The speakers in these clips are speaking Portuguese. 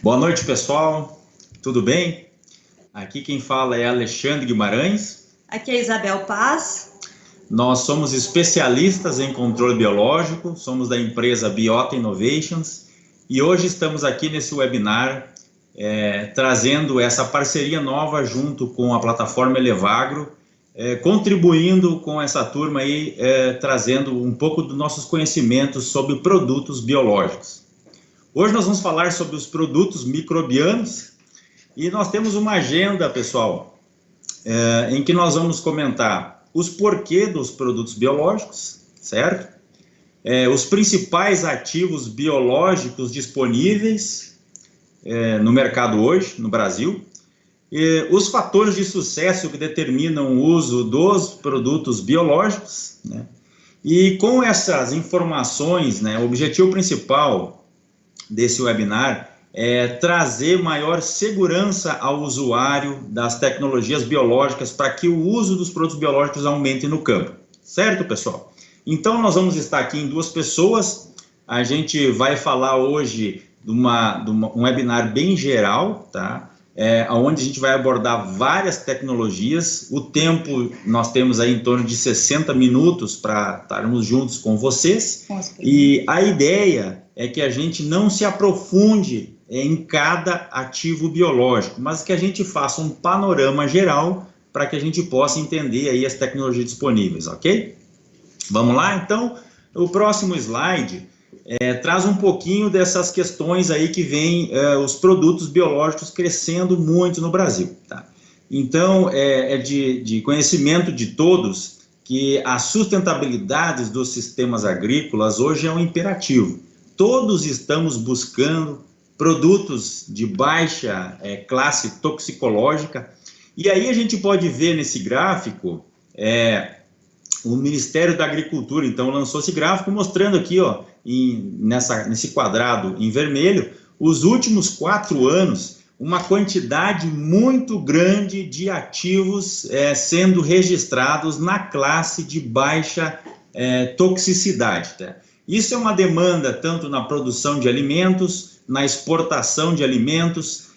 Boa noite, pessoal. Tudo bem? Aqui quem fala é Alexandre Guimarães. Aqui é Isabel Paz. Nós somos especialistas em controle biológico, somos da empresa Biota Innovations e hoje estamos aqui nesse webinar trazendo essa parceria nova junto com a plataforma Elevagro, contribuindo com essa turma aí, trazendo um pouco dos nossos conhecimentos sobre produtos biológicos. Hoje nós vamos falar sobre os produtos microbianos e nós temos uma agenda, pessoal, em que nós vamos comentar os porquês dos produtos biológicos, certo? Os principais ativos biológicos disponíveis no mercado hoje, no Brasil, os fatores de sucesso que determinam o uso dos produtos biológicos, né? E com essas informações, né, o objetivo principal desse webinar é trazer maior segurança ao usuário das tecnologias biológicas para que o uso dos produtos biológicos aumente no campo. Certo, pessoal? Então, nós vamos estar aqui em duas pessoas. A gente vai falar hoje de um webinar bem geral, tá? Onde a gente vai abordar várias tecnologias. O tempo, nós temos aí em torno de 60 minutos para estarmos juntos com vocês. E a ideia é que a gente não se aprofunde em cada ativo biológico, mas que a gente faça um panorama geral para que a gente possa entender aí as tecnologias disponíveis, ok? Vamos lá? Então, o próximo slide traz um pouquinho dessas questões aí que vem os produtos biológicos crescendo muito no Brasil, tá? Então, de conhecimento de todos que a sustentabilidade dos sistemas agrícolas hoje é um imperativo. Todos estamos buscando produtos de baixa classe toxicológica, e aí a gente pode ver nesse gráfico, o Ministério da Agricultura, então, lançou esse gráfico mostrando aqui, ó, nesse quadrado em vermelho, os últimos 4 anos, uma quantidade muito grande de ativos sendo registrados na classe de baixa toxicidade, tá? Isso é uma demanda tanto na produção de alimentos, na exportação de alimentos,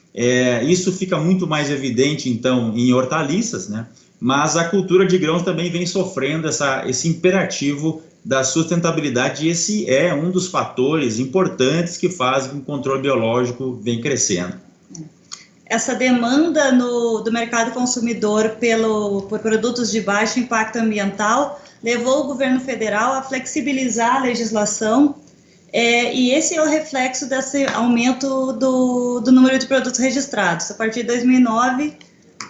isso fica muito mais evidente, então, em hortaliças, né? Mas a cultura de grãos também vem sofrendo esse imperativo da sustentabilidade, e esse é um dos fatores importantes que fazem com que o controle biológico venha crescendo. Essa demanda do mercado consumidor por produtos de baixo impacto ambiental levou o governo federal a flexibilizar a legislação, e esse é o reflexo desse aumento do número de produtos registrados. A partir de 2009,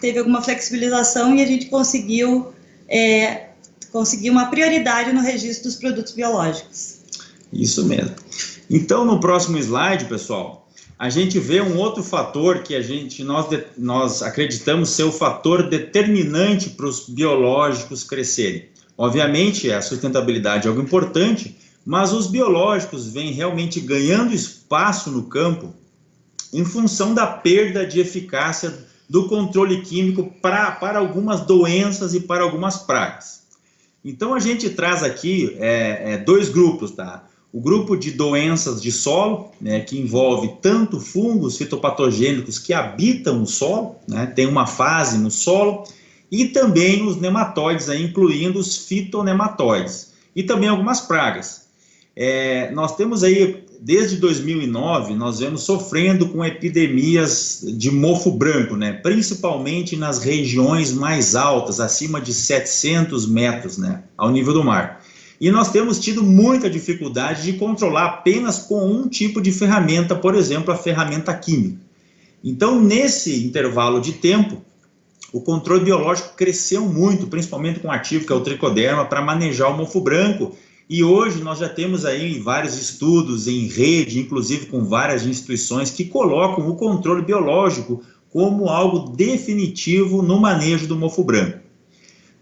teve alguma flexibilização e a gente conseguiu uma prioridade no registro dos produtos biológicos. Isso mesmo. Então, no próximo slide, pessoal, a gente vê um outro fator que nós acreditamos ser o fator determinante para os biológicos crescerem. Obviamente, a sustentabilidade é algo importante, mas os biológicos vêm realmente ganhando espaço no campo em função da perda de eficácia do controle químico para algumas doenças e para algumas pragas. Então, a gente traz aqui dois grupos, tá? O grupo de doenças de solo, né, que envolve tanto fungos fitopatogênicos que habitam o solo, né, tem uma fase no solo, e também os nematóides, aí, incluindo os fitonematóides, e também algumas pragas. Nós temos aí, desde 2009, nós vemos sofrendo com epidemias de mofo branco, né, principalmente nas regiões mais altas, acima de 700 metros, né, ao nível do mar. E nós temos tido muita dificuldade de controlar apenas com um tipo de ferramenta, por exemplo, a ferramenta química. Então, nesse intervalo de tempo, o controle biológico cresceu muito, principalmente com o ativo que é o tricoderma, para manejar o mofo branco. E hoje nós já temos aí vários estudos em rede, inclusive com várias instituições, que colocam o controle biológico como algo definitivo no manejo do mofo branco.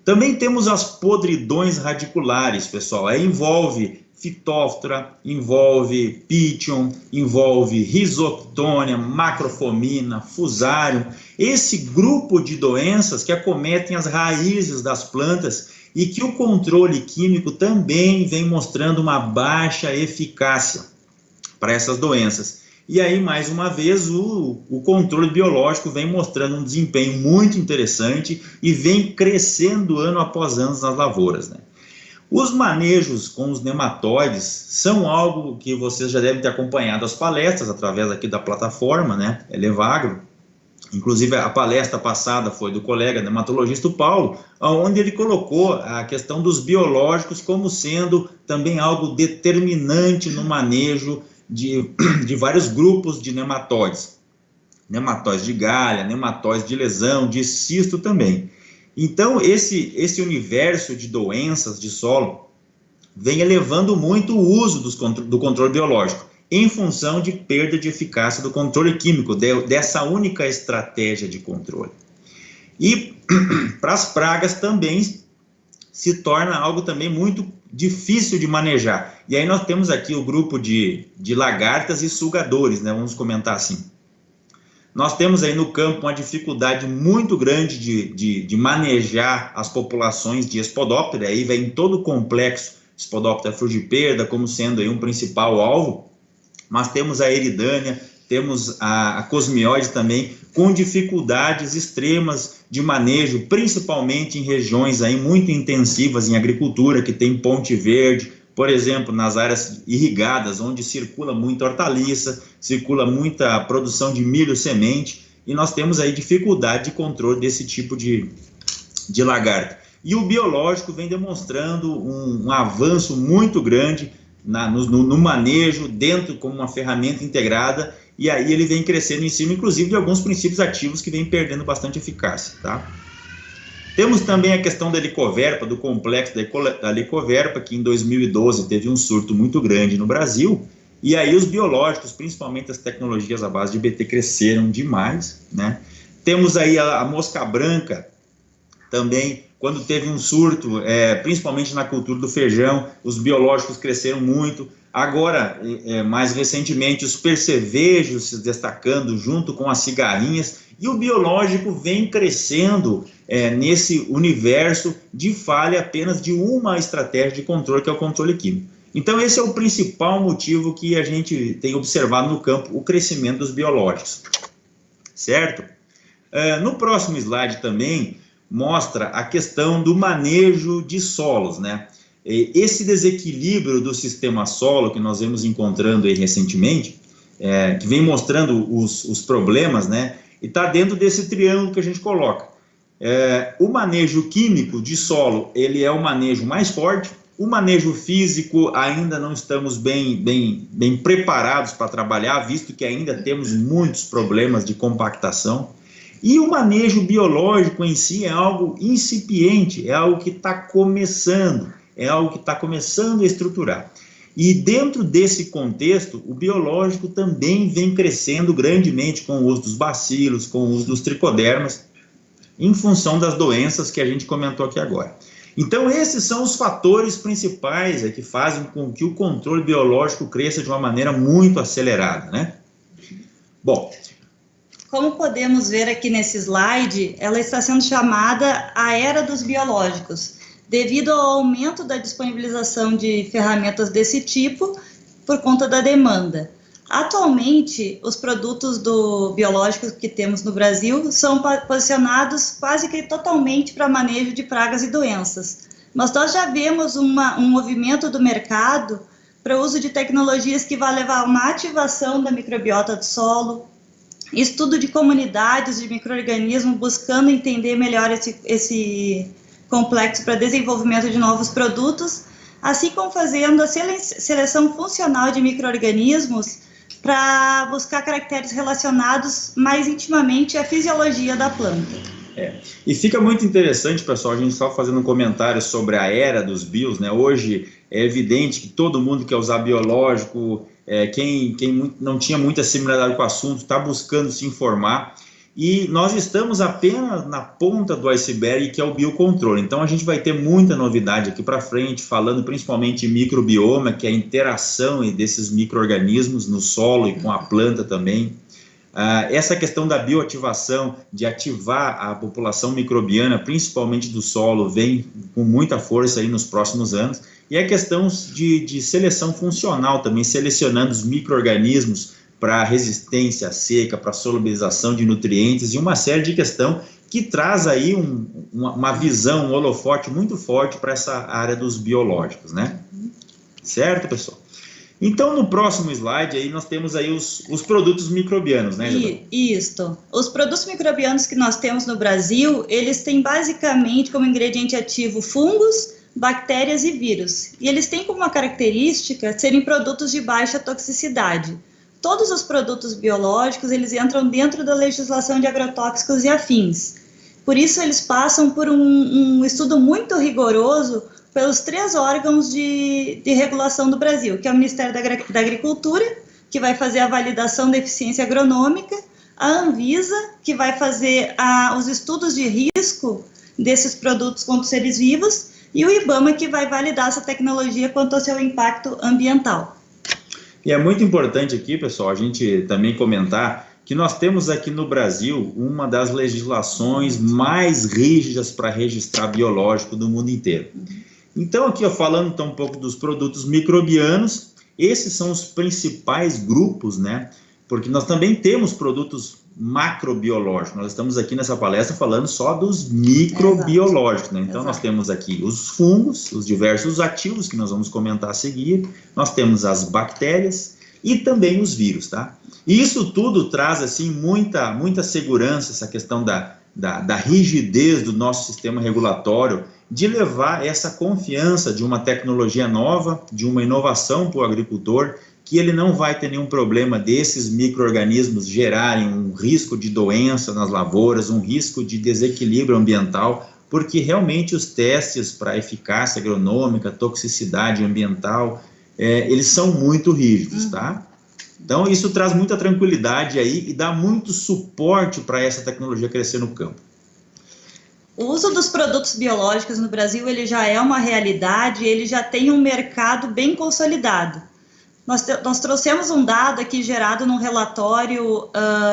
Também temos as podridões radiculares, pessoal. Envolve Phytophthora, envolve Pythium, envolve Rhizoctonia, Macrofomina, Fusarium. Esse grupo de doenças que acometem as raízes das plantas e que o controle químico também vem mostrando uma baixa eficácia para essas doenças. E aí, mais uma vez, o controle biológico vem mostrando um desempenho muito interessante e vem crescendo ano após ano nas lavouras, né? Os manejos com os nematóides são algo que vocês já devem ter acompanhado as palestras através aqui da plataforma, né? Elevagro. Inclusive, a palestra passada foi do colega nematologista Paulo, onde ele colocou a questão dos biológicos como sendo também algo determinante no manejo de vários grupos de nematóides. Nematóides de galha, nematóides de lesão, de cisto também. Então, esse universo de doenças de solo vem elevando muito o uso do controle biológico, em função de perda de eficácia do controle químico, dessa única estratégia de controle. E para as pragas também se torna algo também muito difícil de manejar. E aí nós temos aqui o grupo de lagartas e sugadores, né? Vamos comentar assim. Nós temos aí no campo uma dificuldade muito grande de manejar as populações de Spodoptera, aí vem todo o complexo Spodoptera frugiperda como sendo aí um principal alvo, mas temos a eridânia, temos a cosmioide também, com dificuldades extremas de manejo, principalmente em regiões aí muito intensivas em agricultura, que tem ponte verde, por exemplo, nas áreas irrigadas, onde circula muita hortaliça, circula muita produção de milho semente, e nós temos aí dificuldade de controle desse tipo de lagarta. E o biológico vem demonstrando um avanço muito grande no manejo, dentro como uma ferramenta integrada, e aí ele vem crescendo em cima, inclusive, de alguns princípios ativos que vem perdendo bastante eficácia, tá? Temos também a questão da helicoverpa, do complexo da helicoverpa, que em 2012 teve um surto muito grande no Brasil, e aí os biológicos, principalmente as tecnologias à base de BT, cresceram demais, né? Temos aí a mosca branca, também, quando teve um surto, principalmente na cultura do feijão, os biológicos cresceram muito. Agora, mais recentemente, os percevejos se destacando junto com as cigarrinhas, e o biológico vem crescendo nesse universo de falha apenas de uma estratégia de controle, que é o controle químico. Então, esse é o principal motivo que a gente tem observado no campo, o crescimento dos biológicos. Certo? No próximo slide também mostra a questão do manejo de solos, né? Esse desequilíbrio do sistema solo que nós vemos encontrando aí recentemente, que vem mostrando os problemas, né? E está dentro desse triângulo que a gente coloca. O manejo químico de solo, ele é o manejo mais forte. O manejo físico ainda não estamos bem preparados para trabalhar, visto que ainda temos muitos problemas de compactação. E o manejo biológico em si é algo incipiente, é algo que está começando, é algo que está começando a estruturar. E dentro desse contexto, o biológico também vem crescendo grandemente com o uso dos bacilos, com o uso dos tricodermas, em função das doenças que a gente comentou aqui agora. Então, esses são os fatores principais que fazem com que o controle biológico cresça de uma maneira muito acelerada, né? Bom, como podemos ver aqui nesse slide, ela está sendo chamada a era dos biológicos, devido ao aumento da disponibilização de ferramentas desse tipo por conta da demanda. Atualmente, os produtos biológicos que temos no Brasil são posicionados quase que totalmente para manejo de pragas e doenças. Mas nós já vemos um movimento do mercado para o uso de tecnologias que vai levar a uma ativação da microbiota do solo, estudo de comunidades de micro-organismos, buscando entender melhor esse complexo para desenvolvimento de novos produtos, assim como fazendo a seleção funcional de micro-organismos para buscar caracteres relacionados mais intimamente à fisiologia da planta. E fica muito interessante, pessoal, a gente só fazendo um comentário sobre a era dos bios, né? Hoje é evidente que todo mundo quer usar biológico, quem não tinha muita similaridade com o assunto está buscando se informar, e nós estamos apenas na ponta do iceberg, que é o biocontrole. Então a gente vai ter muita novidade aqui para frente, falando principalmente em microbioma, que é a interação desses micro-organismos no solo e com a planta também. Essa questão da bioativação, de ativar a população microbiana, principalmente do solo, vem com muita força aí nos próximos anos. E a questão de seleção funcional também, selecionando os micro-organismos para resistência à seca, para solubilização de nutrientes e uma série de questões que traz aí uma visão, um holofote muito forte para essa área dos biológicos, né? Certo, pessoal? Então, no próximo slide, aí nós temos aí os produtos microbianos, né, Isabel? Isso. Os produtos microbianos que nós temos no Brasil, eles têm basicamente como ingrediente ativo fungos, bactérias e vírus. E eles têm como uma característica serem produtos de baixa toxicidade. Todos os produtos biológicos, eles entram dentro da legislação de agrotóxicos e afins. Por isso, eles passam por um estudo muito rigoroso pelos 3 órgãos de regulação do Brasil, que é o Ministério da Agricultura, que vai fazer a validação da eficiência agronômica, a Anvisa, que vai fazer os estudos de risco desses produtos contra os seres vivos, e o IBAMA, que vai validar essa tecnologia quanto ao seu impacto ambiental. E é muito importante aqui, pessoal, a gente também comentar que nós temos aqui no Brasil uma das legislações mais rígidas para registrar biológico do mundo inteiro. Então, aqui, ó, falando então um pouco dos produtos microbianos, esses são os principais grupos, né? Porque nós também temos produtos macrobiológicos. Nós estamos aqui nessa palestra falando só dos microbiológicos, né? Então, nós temos aqui os fungos, os diversos ativos que nós vamos comentar a seguir. Nós temos as bactérias e também os vírus, tá? E isso tudo traz, assim, muita segurança, essa questão da rigidez do nosso sistema regulatório, de levar essa confiança de uma tecnologia nova, de uma inovação para o agricultor, que ele não vai ter nenhum problema desses micro-organismos gerarem um risco de doença nas lavouras, um risco de desequilíbrio ambiental, porque realmente os testes para eficácia agronômica, toxicidade ambiental, eles são muito rígidos, tá? Então isso traz muita tranquilidade aí e dá muito suporte para essa tecnologia crescer no campo. O uso dos produtos biológicos no Brasil, ele já é uma realidade, ele já tem um mercado bem consolidado. Nós trouxemos um dado aqui gerado num relatório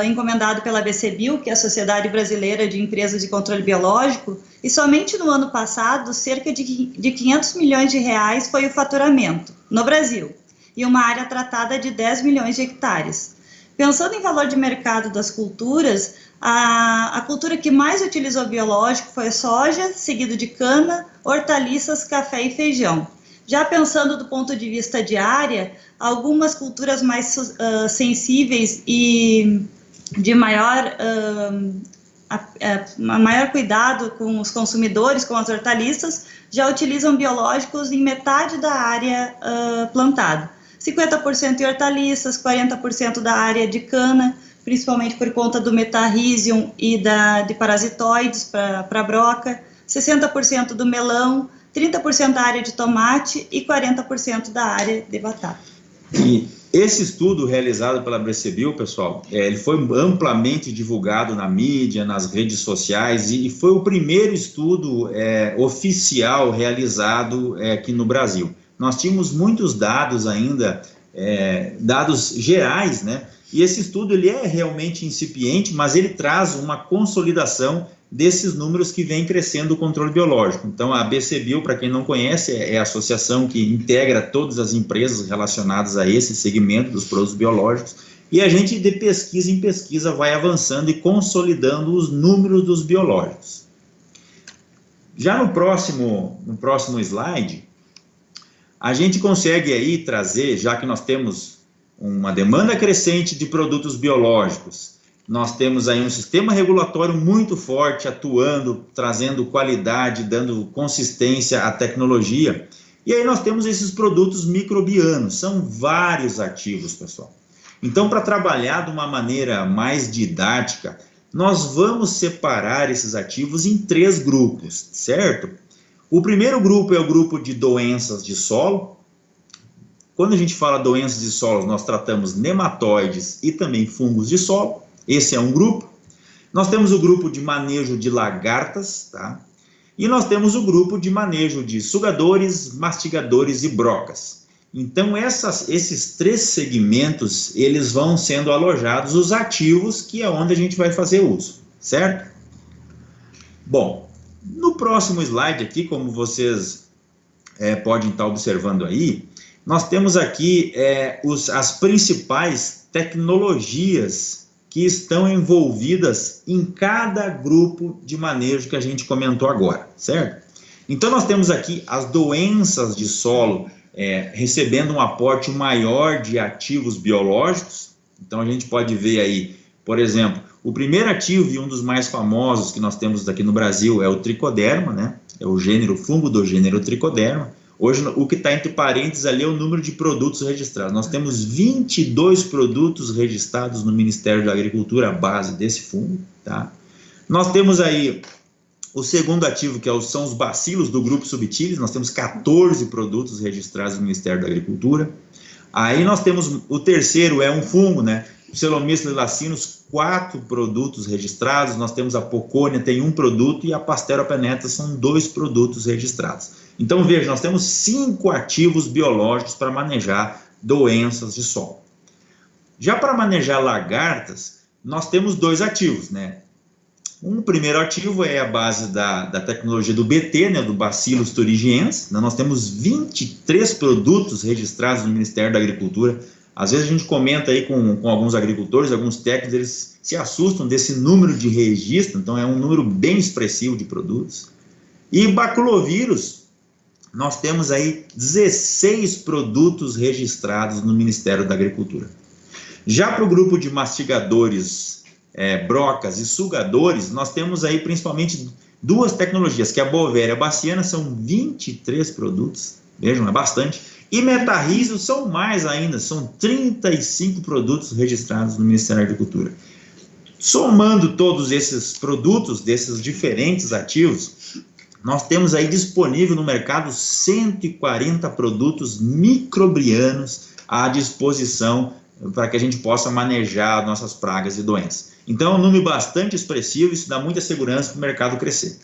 encomendado pela BCBio, que é a Sociedade Brasileira de Empresas de Controle Biológico, e somente no ano passado, cerca de 500 milhões de reais foi o faturamento no Brasil, e uma área tratada de 10 milhões de hectares. Pensando em valor de mercado das culturas, a cultura que mais utilizou biológico foi a soja, seguido de cana, hortaliças, café e feijão. Já pensando do ponto de vista de área, algumas culturas mais sensíveis e de maior cuidado com os consumidores, com as hortaliças, já utilizam biológicos em metade da área plantada. 50% em hortaliças, 40% da área de cana, principalmente por conta do metarrhizium e de parasitoides para a broca, 60% do melão, 30% da área de tomate e 40% da área de batata. E esse estudo realizado pela BCBio, pessoal, ele foi amplamente divulgado na mídia, nas redes sociais, e foi o primeiro estudo oficial realizado aqui no Brasil. Nós tínhamos muitos dados ainda, dados gerais, né? E esse estudo ele é realmente incipiente, mas ele traz uma consolidação desses números que vem crescendo o controle biológico. Então, a BCBio, para quem não conhece, é a associação que integra todas as empresas relacionadas a esse segmento dos produtos biológicos, e a gente, de pesquisa em pesquisa, vai avançando e consolidando os números dos biológicos. Já no próximo slide, a gente consegue aí trazer, já que nós temos uma demanda crescente de produtos biológicos, nós temos aí um sistema regulatório muito forte atuando, trazendo qualidade, dando consistência à tecnologia. E aí nós temos esses produtos microbianos, são vários ativos, pessoal. Então, para trabalhar de uma maneira mais didática, nós vamos separar esses ativos em 3 grupos, certo? O primeiro grupo é o grupo de doenças de solo. Quando a gente fala doenças de solo, nós tratamos nematóides e também fungos de solo. Esse é um grupo. Nós temos o grupo de manejo de lagartas, tá? E nós temos o grupo de manejo de sugadores, mastigadores e brocas. Então, esses 3 segmentos, eles vão sendo alojados os ativos, que é onde a gente vai fazer uso, certo? Bom, no próximo slide aqui, como vocês podem estar observando aí, nós temos aqui as principais tecnologias que estão envolvidas em cada grupo de manejo que a gente comentou agora, certo? Então nós temos aqui as doenças de solo recebendo um aporte maior de ativos biológicos. Então a gente pode ver aí, por exemplo, o primeiro ativo e um dos mais famosos que nós temos aqui no Brasil é o tricoderma, né? É o fungo do gênero tricoderma. Hoje, o que está entre parênteses ali é o número de produtos registrados. Nós temos 22 produtos registrados no Ministério da Agricultura, à base desse fungo, tá? Nós temos aí o segundo ativo, que são os bacilos do grupo Subtilis. Nós temos 14 produtos registrados no Ministério da Agricultura. Aí nós temos o terceiro, é um fungo, né? O Celomys lacinus, 4 produtos registrados. Nós temos a Pocônia, tem 1 produto, e a Pasteropenetra são 2 produtos registrados. Então, veja, nós temos 5 ativos biológicos para manejar doenças de solo. Já para manejar lagartas, nós temos 2 ativos, né? Um primeiro ativo é a base da tecnologia do BT, né, do Bacillus thuringiensis. Nós temos 23 produtos registrados no Ministério da Agricultura. Às vezes a gente comenta aí com alguns agricultores, alguns técnicos, eles se assustam desse número de registro, então é um número bem expressivo de produtos. E baculovírus, nós temos aí 16 produtos registrados no Ministério da Agricultura. Já para o grupo de mastigadores, brocas e sugadores, nós temos aí principalmente 2 tecnologias, que é a Bovéria e a baciana, são 23 produtos, vejam, é bastante. E metarríseos são mais ainda, são 35 produtos registrados no Ministério da Agricultura. Somando todos esses produtos, desses diferentes ativos, nós temos aí disponível no mercado 140 produtos microbianos à disposição para que a gente possa manejar nossas pragas e doenças. Então é um número bastante expressivo, isso dá muita segurança para o mercado crescer.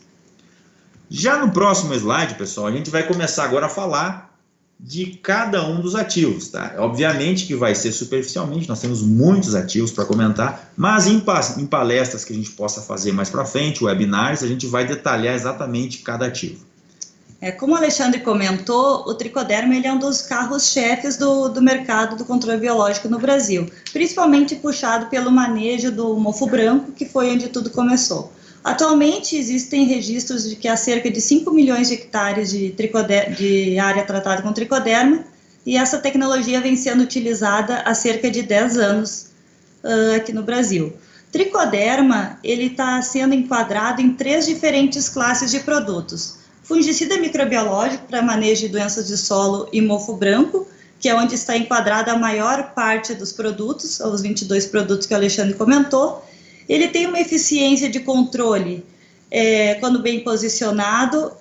Já no próximo slide, pessoal, a gente vai começar agora a falar de cada um dos ativos, tá? Obviamente que vai ser superficialmente, nós temos muitos ativos para comentar, mas em palestras que a gente possa fazer mais para frente, webinars, a gente vai detalhar exatamente cada ativo. Como o Alexandre comentou, o tricoderma ele é um dos carros-chefes do mercado do controle biológico no Brasil, principalmente puxado pelo manejo do mofo branco, que foi onde tudo começou. Atualmente existem registros de que há cerca de 5 milhões de hectares de área tratada com tricoderma, e essa tecnologia vem sendo utilizada há cerca de 10 anos aqui no Brasil. Tricoderma ele está sendo enquadrado em 3 diferentes classes de produtos. Fungicida microbiológico para manejo de doenças de solo e mofo branco, que é onde está enquadrada a maior parte dos produtos, os 22 produtos que o Alexandre comentou. Ele tem uma eficiência de controle, quando bem posicionado,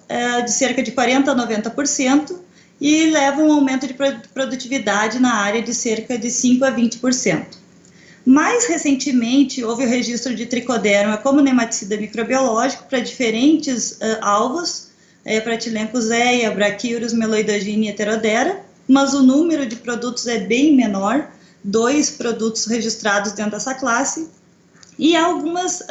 de cerca de 40% a 90%, e leva um aumento de produtividade na área de cerca de 5% a 20%. Mais recentemente, houve o registro de tricoderma como nematicida microbiológico para diferentes alvos, para Tilencozeia, Brachyurus, Meloidogine e Heterodera, mas o número de produtos é bem menor, 2 produtos registrados dentro dessa classe, e há algumas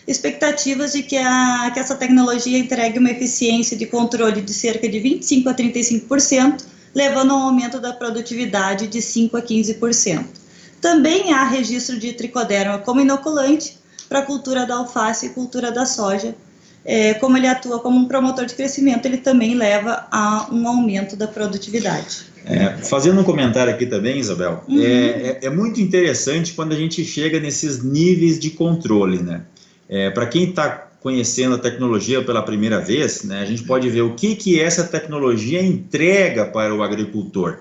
expectativas de que essa tecnologia entregue uma eficiência de controle de cerca de 25% a 35%, levando a um aumento da produtividade de 5% a 15%. Também há registro de tricoderma como inoculante para a cultura da alface e cultura da soja. Como ele atua como um promotor de crescimento, ele também leva a um aumento da produtividade. Fazendo um comentário aqui também, Isabel, é muito interessante quando a gente chega nesses níveis de controle, né? Para quem está conhecendo a tecnologia pela primeira vez, né, a gente pode ver o que essa tecnologia entrega para o agricultor.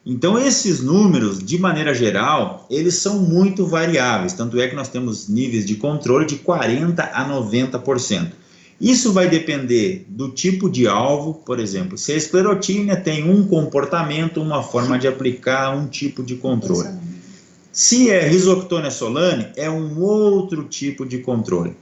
Então, esses números, de maneira geral, eles são muito variáveis, tanto é que nós temos níveis de controle de 40% a 90%. Isso vai depender do tipo de alvo, por exemplo, se a esclerotínia tem um comportamento, uma forma de aplicar um tipo de controle. Se é Rhizoctonia solane, é um outro tipo de controle.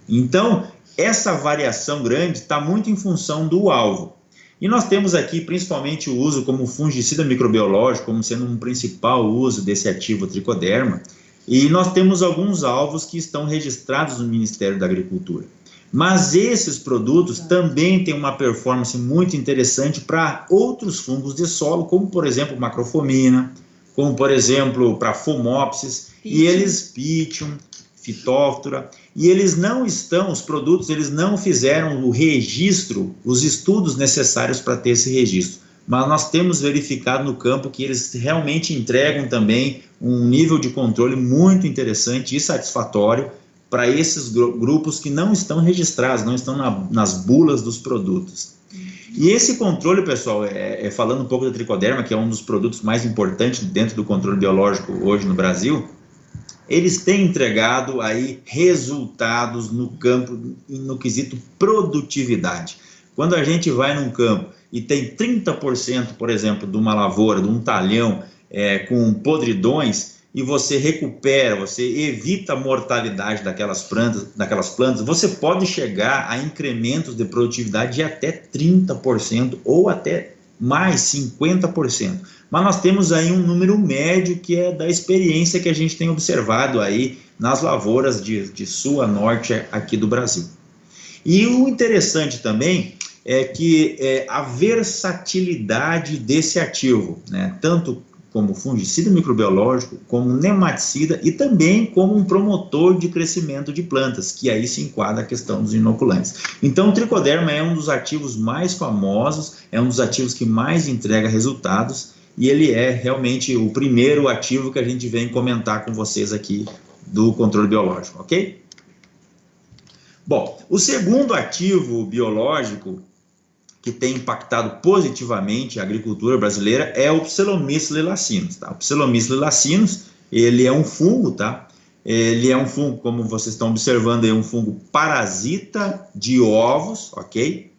Então, essa variação grande está muito em função do alvo. E nós temos aqui principalmente o uso como fungicida microbiológico, como sendo um principal uso desse ativo tricoderma, e nós temos alguns alvos que estão registrados no Ministério da Agricultura. Mas esses produtos também têm uma performance muito interessante para outros fungos de solo, como por exemplo macrofomina, como por exemplo para Phomopsis, e eles Pythium, Phytophthora, e eles não estão, os produtos, eles não fizeram o registro, os estudos necessários para ter esse registro. Mas nós temos verificado no campo que eles realmente entregam também um nível de controle muito interessante e satisfatório para esses grupos que não estão registrados, não estão nas bulas dos produtos. E esse controle, pessoal, falando um pouco da tricoderma, que é um dos produtos mais importantes dentro do controle biológico hoje no Brasil, eles têm entregado aí resultados no campo, no quesito produtividade. Quando a gente vai num campo e tem 30%, por exemplo, de uma lavoura, de um talhão com podridões, e você recupera, você evita a mortalidade daquelas plantas, você pode chegar a incrementos de produtividade de até 30% ou até mais 50%. Mas nós temos aí um número médio que é da experiência que a gente tem observado aí nas lavouras de sul a norte aqui do Brasil. E o interessante também é que a versatilidade desse ativo, né, tanto como fungicida microbiológico, como nematicida e também como um promotor de crescimento de plantas, que aí se enquadra a questão dos inoculantes. Então o tricoderma é um dos ativos mais famosos, é um dos ativos que mais entrega resultados, e ele é realmente o primeiro ativo que a gente vem comentar com vocês aqui do controle biológico, ok? Bom, o segundo ativo biológico que tem impactado positivamente a agricultura brasileira é o Psellomyces lilacinus, tá? O Psellomyces lilacinus, ele é um fungo, tá? Ele é um fungo, como vocês estão observando, é um fungo parasita de ovos, ok?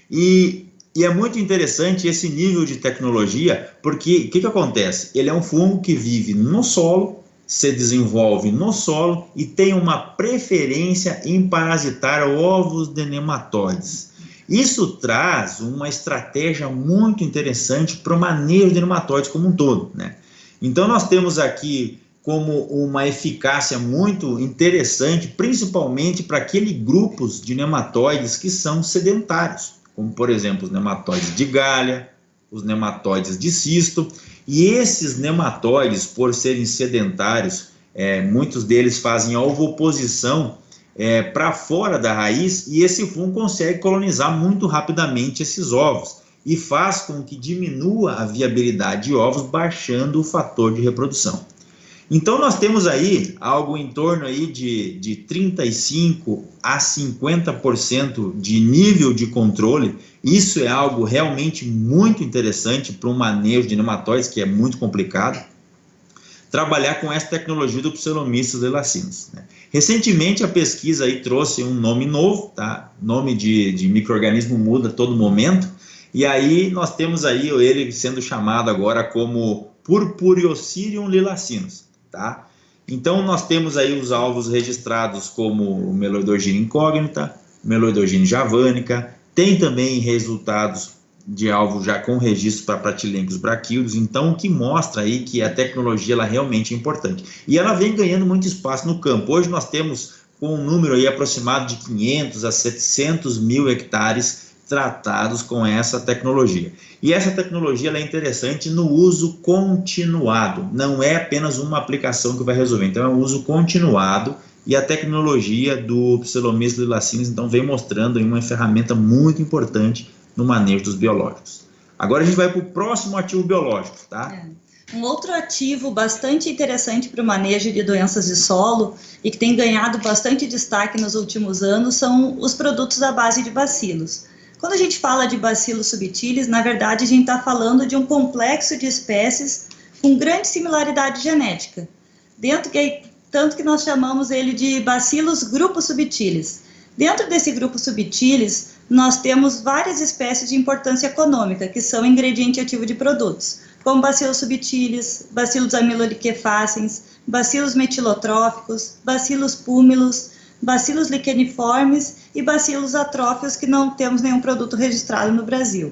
E é muito interessante esse nível de tecnologia, porque o que acontece? Ele é um fungo que vive no solo, se desenvolve no solo e tem uma preferência em parasitar ovos de nematóides. Isso traz uma estratégia muito interessante para o manejo de nematóides como um todo, né? Então nós temos aqui como uma eficácia muito interessante, principalmente para aqueles grupos de nematóides que são sedentários, como por exemplo os nematóides de galha, os nematóides de cisto, e esses nematóides, por serem sedentários, muitos deles fazem ovoposição para fora da raiz, e esse fungo consegue colonizar muito rapidamente esses ovos e faz com que diminua a viabilidade de ovos, baixando o fator de reprodução. Então nós temos aí algo em torno aí de 35 a 50% de nível de controle. Isso é algo realmente muito interessante para um manejo de nematóides, que é muito complicado. Trabalhar com essa tecnologia do Psellomyces lilacinus, né? Recentemente a pesquisa aí trouxe um nome novo, tá? Nome de micro-organismo muda a todo momento, e aí nós temos aí ele sendo chamado agora como Purpureocerium lilacinus, tá? Então nós temos aí os alvos registrados como Meloidogine incógnita, Meloidogine javanica, tem também resultados de alvo já com registro para Pratylenchus brachioides, então o que mostra aí que a tecnologia ela realmente é importante. E ela vem ganhando muito espaço no campo. Hoje nós temos um número aí aproximado de 500 a 700 mil hectares tratados com essa tecnologia. E essa tecnologia ela é interessante no uso continuado, não é apenas uma aplicação que vai resolver, então é um uso continuado, e a tecnologia do Psellomyces lilacinus então vem mostrando aí uma ferramenta muito importante no manejo dos biológicos. Agora a gente vai para o próximo ativo biológico, tá? Um outro ativo bastante interessante para o manejo de doenças de solo e que tem ganhado bastante destaque nos últimos anos são os produtos à base de bacilos. Quando a gente fala de Bacillus subtilis, na verdade a gente está falando de um complexo de espécies com grande similaridade genética, tanto que nós chamamos ele de Bacillus grupo subtilis. Dentro desse grupo subtilis, nós temos várias espécies de importância econômica, que são ingrediente ativo de produtos, como Bacillus subtilis, Bacillus amyloliquefacens, Bacillus metilotróficos, Bacillus púmilos, Bacillus licheniformes e Bacillus atróficos, que não temos nenhum produto registrado no Brasil.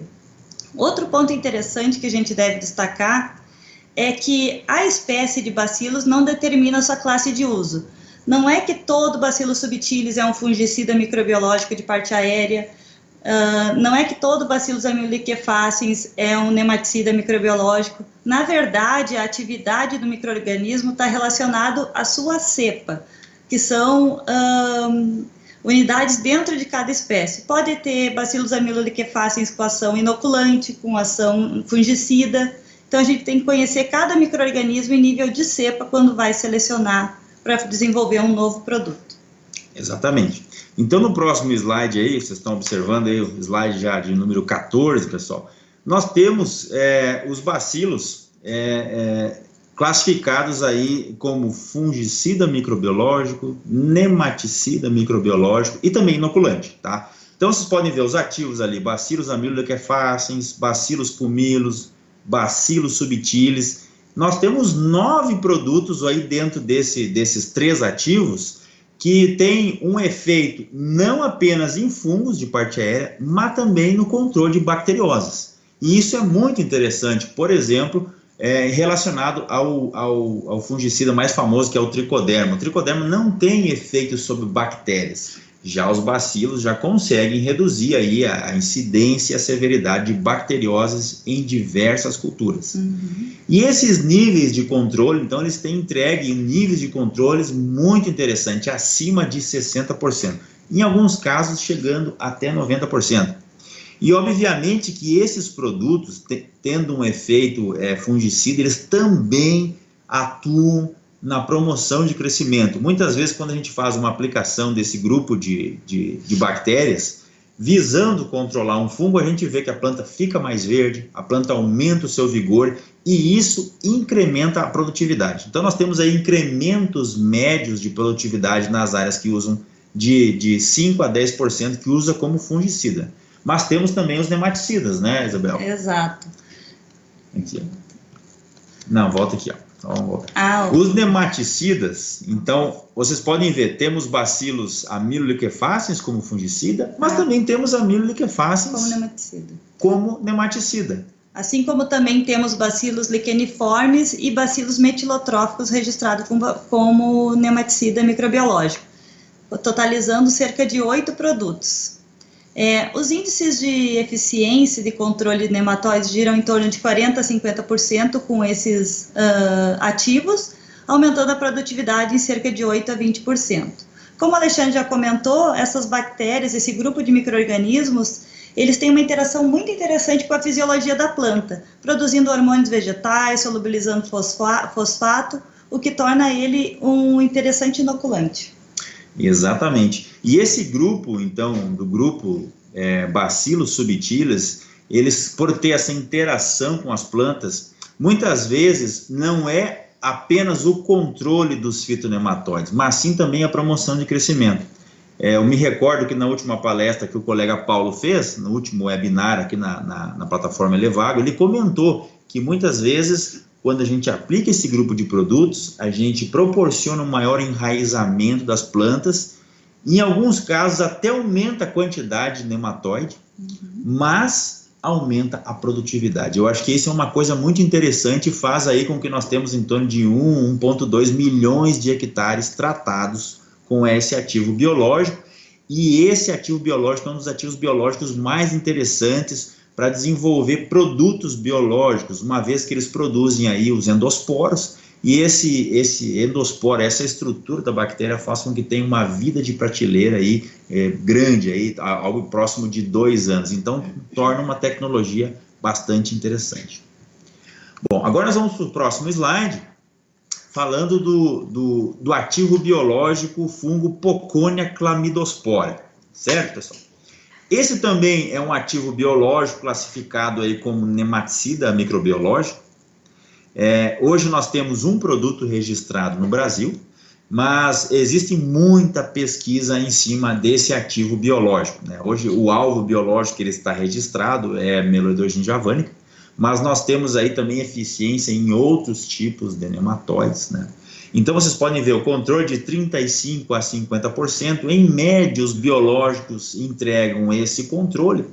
Outro ponto interessante que a gente deve destacar é que a espécie de Bacillus não determina a sua classe de uso. Não é que todo Bacillus subtilis é um fungicida microbiológico de parte aérea, não é que todo Bacillus aeruginosa é um nematicida microbiológico. Na verdade, a atividade do micro-organismo está relacionado à sua cepa, que são unidades dentro de cada espécie. Pode ter Bacillus aeruginosa com ação inoculante, com ação fungicida. Então, a gente tem que conhecer cada micro-organismo em nível de cepa quando vai selecionar para desenvolver um novo produto. Exatamente. Então, no próximo slide aí, vocês estão observando aí o slide já de número 14, pessoal, nós temos os bacilos classificados aí como fungicida microbiológico, nematicida microbiológico e também inoculante, tá? Então, vocês podem ver os ativos ali, Bacillus aeruginosa, Bacillus pumilus, Bacillus subtilis. Nós temos 9 produtos aí dentro desses 3 ativos que tem um efeito não apenas em fungos de parte aérea, mas também no controle de bacterioses. E isso é muito interessante, por exemplo, relacionado ao fungicida mais famoso, que é o tricoderma. O tricoderma não tem efeito sobre bactérias. Já os bacilos já conseguem reduzir aí a incidência e a severidade de bacterioses em diversas culturas. E esses níveis de controle, então, eles têm entregue níveis de controles muito interessantes, acima de 60%. Em alguns casos, chegando até 90%. E, obviamente, que esses produtos, tendo um efeito fungicida, eles também atuam na promoção de crescimento. Muitas vezes, quando a gente faz uma aplicação desse grupo de bactérias, visando controlar um fungo, a gente vê que a planta fica mais verde, a planta aumenta o seu vigor e isso incrementa a produtividade. Então, nós temos aí incrementos médios de produtividade nas áreas que usam de 5 a 10% que usa como fungicida. Mas temos também os nematicidas, né, Isabel? Exato. Aqui. Não, volta aqui, ó. Os nematicidas, então, vocês podem ver, temos Bacillus aeruginosa como fungicida, mas também temos aeruginosa como nematicida. Assim como também temos Bacillus licheniformes e Bacillus metilotróficos registrados como nematicida microbiológico, totalizando cerca de 8 produtos. Os índices de eficiência de controle de nematóides giram em torno de 40% a 50% com esses ativos, aumentando a produtividade em cerca de 8% a 20%. Como o Alexandre já comentou, essas bactérias, esse grupo de micro-organismos, eles têm uma interação muito interessante com a fisiologia da planta, produzindo hormônios vegetais, solubilizando fosfato, o que torna ele um interessante inoculante. Exatamente. E esse grupo, então, do grupo Bacillus subtilis, eles, por ter essa interação com as plantas, muitas vezes não é apenas o controle dos fitonematóides, mas sim também a promoção de crescimento. Eu me recordo que na última palestra que o colega Paulo fez, no último webinar aqui na plataforma Elevago, ele comentou que muitas vezes, quando a gente aplica esse grupo de produtos, a gente proporciona um maior enraizamento das plantas, em alguns casos até aumenta a quantidade de nematóide, mas aumenta a produtividade. Eu acho que isso é uma coisa muito interessante e faz aí com que nós temos em torno de 1,2 milhões de hectares tratados com esse ativo biológico, e esse ativo biológico é um dos ativos biológicos mais interessantes para desenvolver produtos biológicos, uma vez que eles produzem aí os endosporos, e esse endosporo, essa estrutura da bactéria faz com que tenha uma vida de prateleira aí, grande, aí, algo próximo de 2 anos. Então, torna uma tecnologia bastante interessante. Bom, agora nós vamos para o próximo slide, falando do ativo biológico fungo Poconia chlamydospora, certo, pessoal? Esse também é um ativo biológico classificado aí como nematicida microbiológico. Hoje nós temos um produto registrado no Brasil, mas existe muita pesquisa em cima desse ativo biológico, né? Hoje o alvo biológico que ele está registrado é Meloidogyne javanica, mas nós temos aí também eficiência em outros tipos de nematóides, né? Então vocês podem ver o controle de 35% a 50%, em média os biológicos entregam esse controle,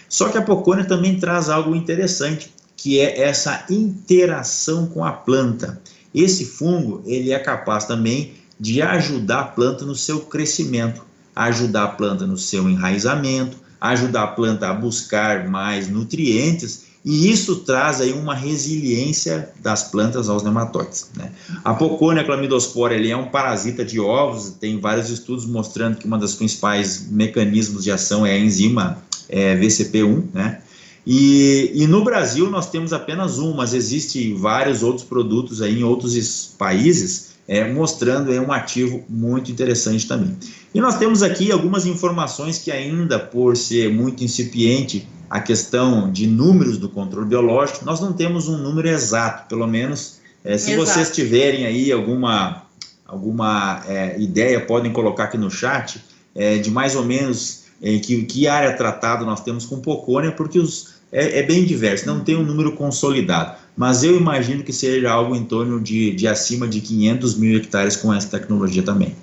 só que a Poconia também traz algo interessante, que é essa interação com a planta. Esse fungo, ele é capaz também de ajudar a planta no seu crescimento, ajudar a planta no seu enraizamento, ajudar a planta a buscar mais nutrientes, e isso traz aí uma resiliência das plantas aos nematóides, né? A Poconia clamidospora, ele é um parasita de ovos, tem vários estudos mostrando que uma das principais mecanismos de ação é a enzima VCP1, né? E no Brasil nós temos apenas um, mas existem vários outros produtos aí em outros países, mostrando um ativo muito interessante também. E nós temos aqui algumas informações que ainda, por ser muito incipiente a questão de números do controle biológico, nós não temos um número exato, pelo menos se vocês tiverem aí alguma ideia, podem colocar aqui no chat, de mais ou menos que área tratada nós temos com Poconia, porque é bem diverso, não tem um número consolidado, mas eu imagino que seja algo em torno de acima de 500 mil hectares com essa tecnologia também,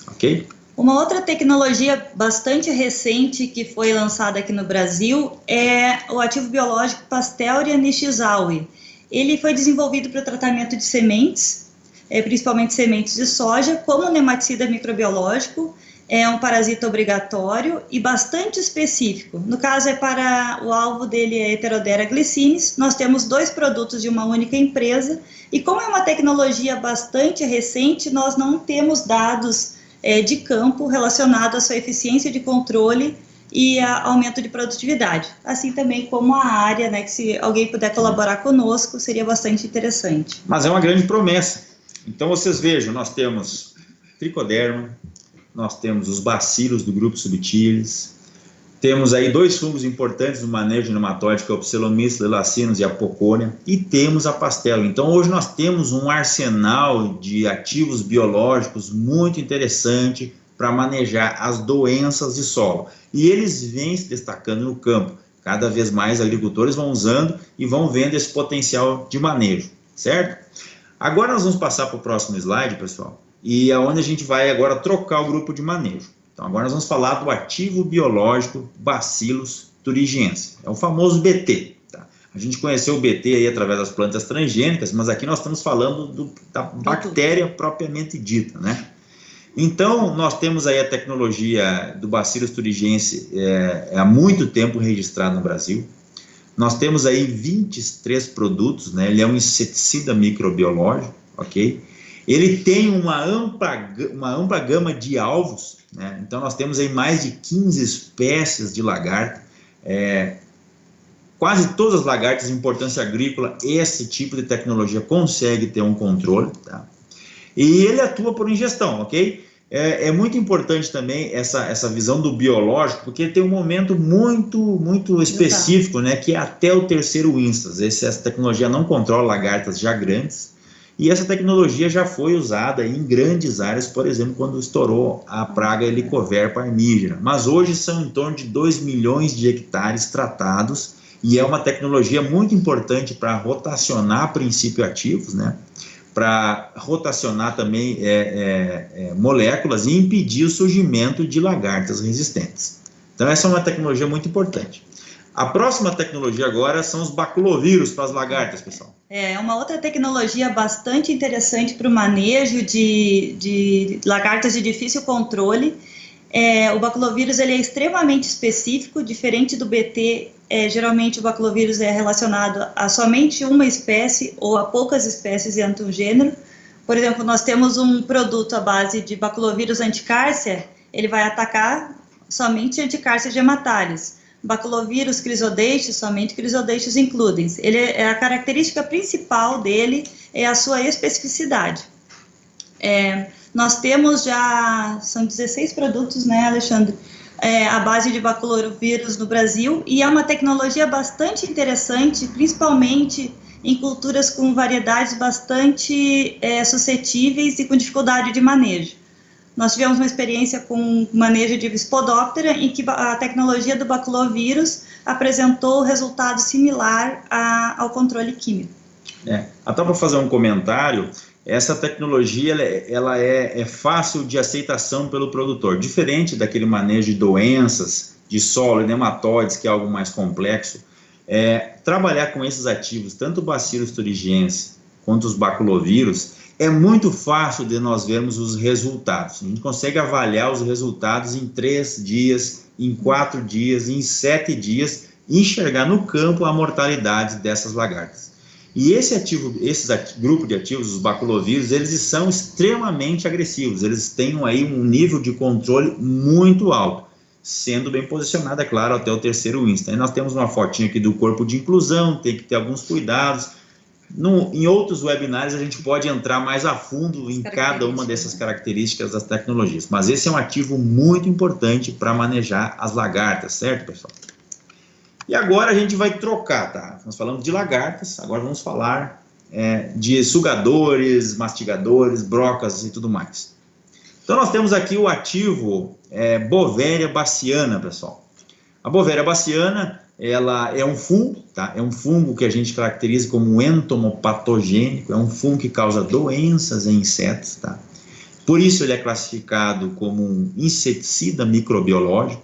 ok? Uma outra tecnologia bastante recente que foi lançada aqui no Brasil é o ativo biológico Pasteurella nichizaui. Ele foi desenvolvido para o tratamento de sementes, principalmente sementes de soja, como nematicida microbiológico. É um parasita obrigatório e bastante específico. No caso, o alvo dele é Heterodera glycinis. Nós temos 2 produtos de uma única empresa, e como é uma tecnologia bastante recente, nós não temos dados de campo relacionado à sua eficiência de controle e aumento de produtividade. Assim também como a área, né, que se alguém puder colaborar conosco, seria bastante interessante. Mas é uma grande promessa. Então vocês vejam, nós temos Trichoderma, nós temos os bacilos do grupo Subtilis, temos aí 2 fungos importantes no manejo de nematóide, que é o Pseudomyces lelacinus e a Poconia, e temos a Pasteurella. Então hoje nós temos um arsenal de ativos biológicos muito interessante para manejar as doenças de solo, e eles vêm se destacando no campo. Cada vez mais agricultores vão usando e vão vendo esse potencial de manejo, certo? Agora nós vamos passar para o próximo slide, pessoal, e é onde a gente vai agora trocar o grupo de manejo. Então agora nós vamos falar do ativo biológico Bacillus thuringiensis, é o famoso BT. Tá? A gente conheceu o BT aí através das plantas transgênicas, mas aqui nós estamos falando da bactéria propriamente dita, né? Então nós temos aí a tecnologia do Bacillus thuringiensis há muito tempo registrado no Brasil. Nós temos aí 23 produtos, né? Ele é um inseticida microbiológico, ok? Ele tem uma ampla gama de alvos, né? Então nós temos aí mais de 15 espécies de lagarta, quase todas as lagartas de importância agrícola, esse tipo de tecnologia consegue ter um controle, tá? E ele atua por ingestão, ok? É muito importante também essa visão do biológico, porque ele tem um momento muito específico, né, que é até o 3º instans. Essa tecnologia não controla lagartas já grandes, e essa tecnologia já foi usada em grandes áreas, por exemplo, quando estourou a praga Helicoverpa armígera. Mas hoje são em torno de 2 milhões de hectares tratados, e é uma tecnologia muito importante para rotacionar princípios ativos, né? Para rotacionar também moléculas e impedir o surgimento de lagartas resistentes. Então essa é uma tecnologia muito importante. A próxima tecnologia agora são os baculovírus para as lagartas, pessoal. É uma outra tecnologia bastante interessante para o manejo de lagartas de difícil controle. O baculovírus ele é extremamente específico, diferente do BT. Geralmente o baculovírus é relacionado a somente uma espécie ou a poucas espécies dentro de um gênero. Por exemplo, nós temos um produto à base de baculovírus anticárcia, ele vai atacar somente anticárcia gematalis. Baculovírus crisodeixis, somente crisodeixis includens. A característica principal dele é a sua especificidade. Nós temos são 16 produtos, né, Alexandre? A base de baculovírus no Brasil, e é uma tecnologia bastante interessante, principalmente em culturas com variedades bastante suscetíveis e com dificuldade de manejo. Nós tivemos uma experiência com manejo de Spodoptera, em que a tecnologia do baculovírus apresentou resultado similar ao controle químico. Até para fazer um comentário, essa tecnologia ela é fácil de aceitação pelo produtor, diferente daquele manejo de doenças, de solo e nematóides, que é algo mais complexo. Trabalhar com esses ativos, tanto o Bacillus thuringiensis contra os baculovírus, é muito fácil de nós vermos os resultados. A gente consegue avaliar os resultados em 3 dias, em 4 dias, em 7 dias, e enxergar no campo a mortalidade dessas lagartas. E esse grupo de ativos, os baculovírus, eles são extremamente agressivos, eles têm aí um nível de controle muito alto, sendo bem posicionado, é claro, até o 3º Insta. Aí nós temos uma fotinha aqui do corpo de inclusão, tem que ter alguns cuidados. Em outros webinários a gente pode entrar mais a fundo em cada uma dessas características das tecnologias, mas esse é um ativo muito importante para manejar as lagartas, certo, pessoal? E agora a gente vai trocar, tá? Nós falamos de lagartas, agora vamos falar de sugadores, mastigadores, brocas e tudo mais. Então nós temos aqui o ativo Beauveria bassiana, pessoal. A Beauveria bassiana, ela é um fungo, tá? É um fungo que a gente caracteriza como entomopatogênico, é um fungo que causa doenças em insetos, tá? Por isso ele é classificado como um inseticida microbiológico.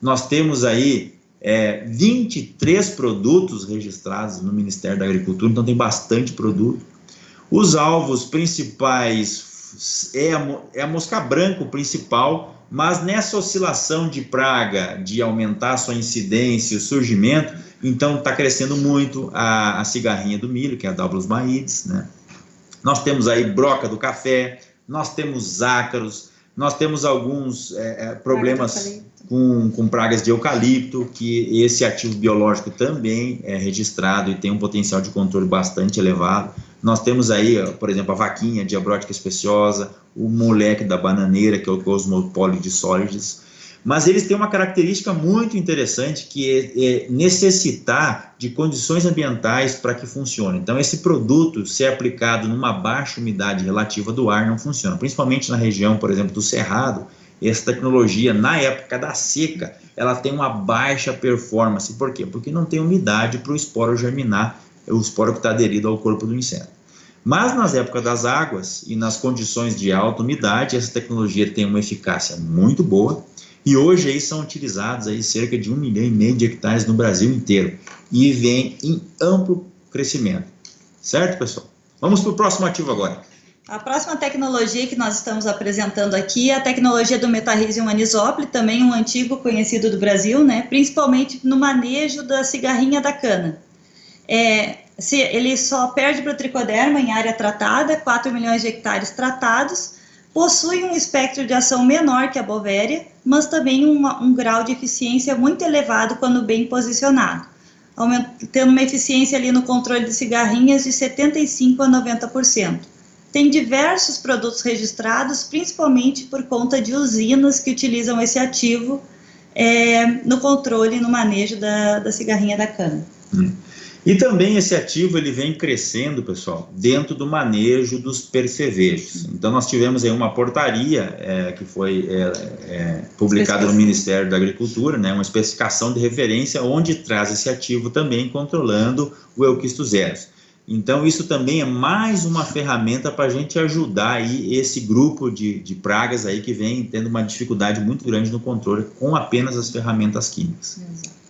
Nós temos aí 23 produtos registrados no Ministério da Agricultura, então tem bastante produto. Os alvos principais é a mosca branca, o principal, mas nessa oscilação de praga, de aumentar a sua incidência, o surgimento, então está crescendo muito a cigarrinha do milho, que é a Daublus maides, né? Nós temos aí broca do café, nós temos ácaros, nós temos alguns problemas com pragas de eucalipto, que esse ativo biológico também é registrado e tem um potencial de controle bastante elevado. Nós temos aí, por exemplo, a vaquinha diabrótica especiosa, o moleque da bananeira, que é o Cosmopolide solides. Mas eles têm uma característica muito interessante, que é necessitar de condições ambientais para que funcione. Então, esse produto, se aplicado numa baixa umidade relativa do ar, não funciona. Principalmente na região, por exemplo, do Cerrado, essa tecnologia, na época da seca, ela tem uma baixa performance. Por quê? Porque não tem umidade para o esporo germinar, o esporo que está aderido ao corpo do inseto. Mas nas épocas das águas e nas condições de alta umidade, essa tecnologia tem uma eficácia muito boa. E hoje aí são utilizados aí cerca de 1,5 milhão de hectares no Brasil inteiro. E vem em amplo crescimento. Certo, pessoal? Vamos para o próximo ativo agora. A próxima tecnologia que nós estamos apresentando aqui é a tecnologia do Metarrhizium anisopli, também um antigo conhecido do Brasil, né? Principalmente no manejo da cigarrinha da cana. Ele só perde para o tricoderma em área tratada, 4 milhões de hectares tratados, possui um espectro de ação menor que a Beauveria, mas também um grau de eficiência muito elevado quando bem posicionado, tendo uma eficiência ali no controle de cigarrinhas de 75% a 90%. Tem diversos produtos registrados, principalmente por conta de usinas que utilizam esse ativo no controle e no manejo da cigarrinha da cana. E também esse ativo ele vem crescendo, pessoal, dentro do manejo dos percevejos. Então nós tivemos aí uma portaria que foi publicada no Ministério da Agricultura, né, uma especificação de referência onde traz esse ativo também controlando o Euquistos zeros. Então isso também é mais uma ferramenta para a gente ajudar aí esse grupo de pragas aí que vem tendo uma dificuldade muito grande no controle com apenas as ferramentas químicas. Exato.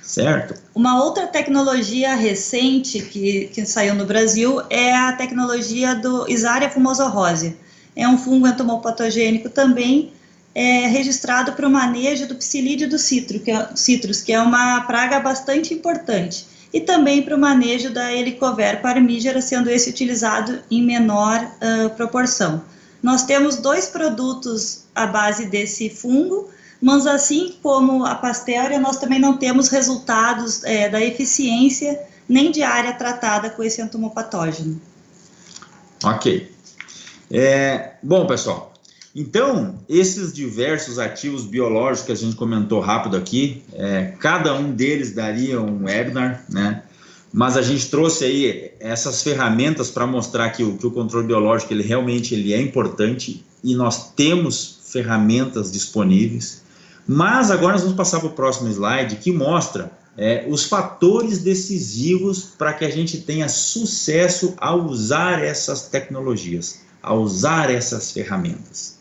Certo? Uma outra tecnologia recente que saiu no Brasil é a tecnologia do Isaria fumosa rosea. É um fungo entomopatogênico também registrado para o manejo do psilídeo do citrus, que é uma praga bastante importante. E também para o manejo da Helicoverpa parmígera, sendo esse utilizado em menor proporção. Nós temos 2 produtos à base desse fungo, mas assim como a Pastéria, nós também não temos resultados da eficiência nem de área tratada com esse entomopatógeno. Ok. Bom, pessoal, então esses diversos ativos biológicos que a gente comentou rápido aqui, cada um deles daria um webinar, né? Mas a gente trouxe aí essas ferramentas para mostrar que o controle biológico ele realmente é importante e nós temos ferramentas disponíveis. Mas agora nós vamos passar para o próximo slide que mostra os fatores decisivos para que a gente tenha sucesso ao usar essas tecnologias, ao usar essas ferramentas.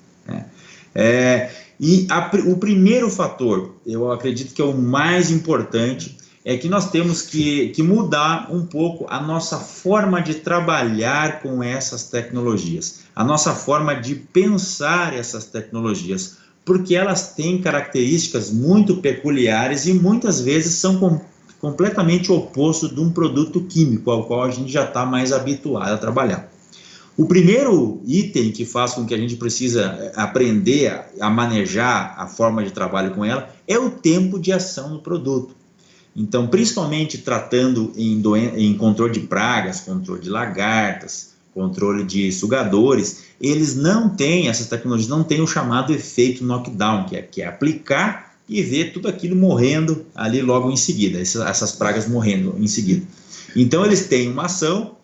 O primeiro fator, eu acredito que é o mais importante, é que nós temos que mudar um pouco a nossa forma de trabalhar com essas tecnologias, a nossa forma de pensar essas tecnologias, porque elas têm características muito peculiares e muitas vezes são completamente oposto de um produto químico ao qual a gente já está mais habituado a trabalhar. O primeiro item que faz com que a gente precisa aprender a manejar a forma de trabalho com ela é o tempo de ação do produto. Então, principalmente tratando em controle de pragas, controle de lagartas, controle de sugadores, essas tecnologias não têm o chamado efeito knockdown, que é aplicar e ver tudo aquilo morrendo ali logo em seguida, essas pragas morrendo em seguida. Então, eles têm uma ação,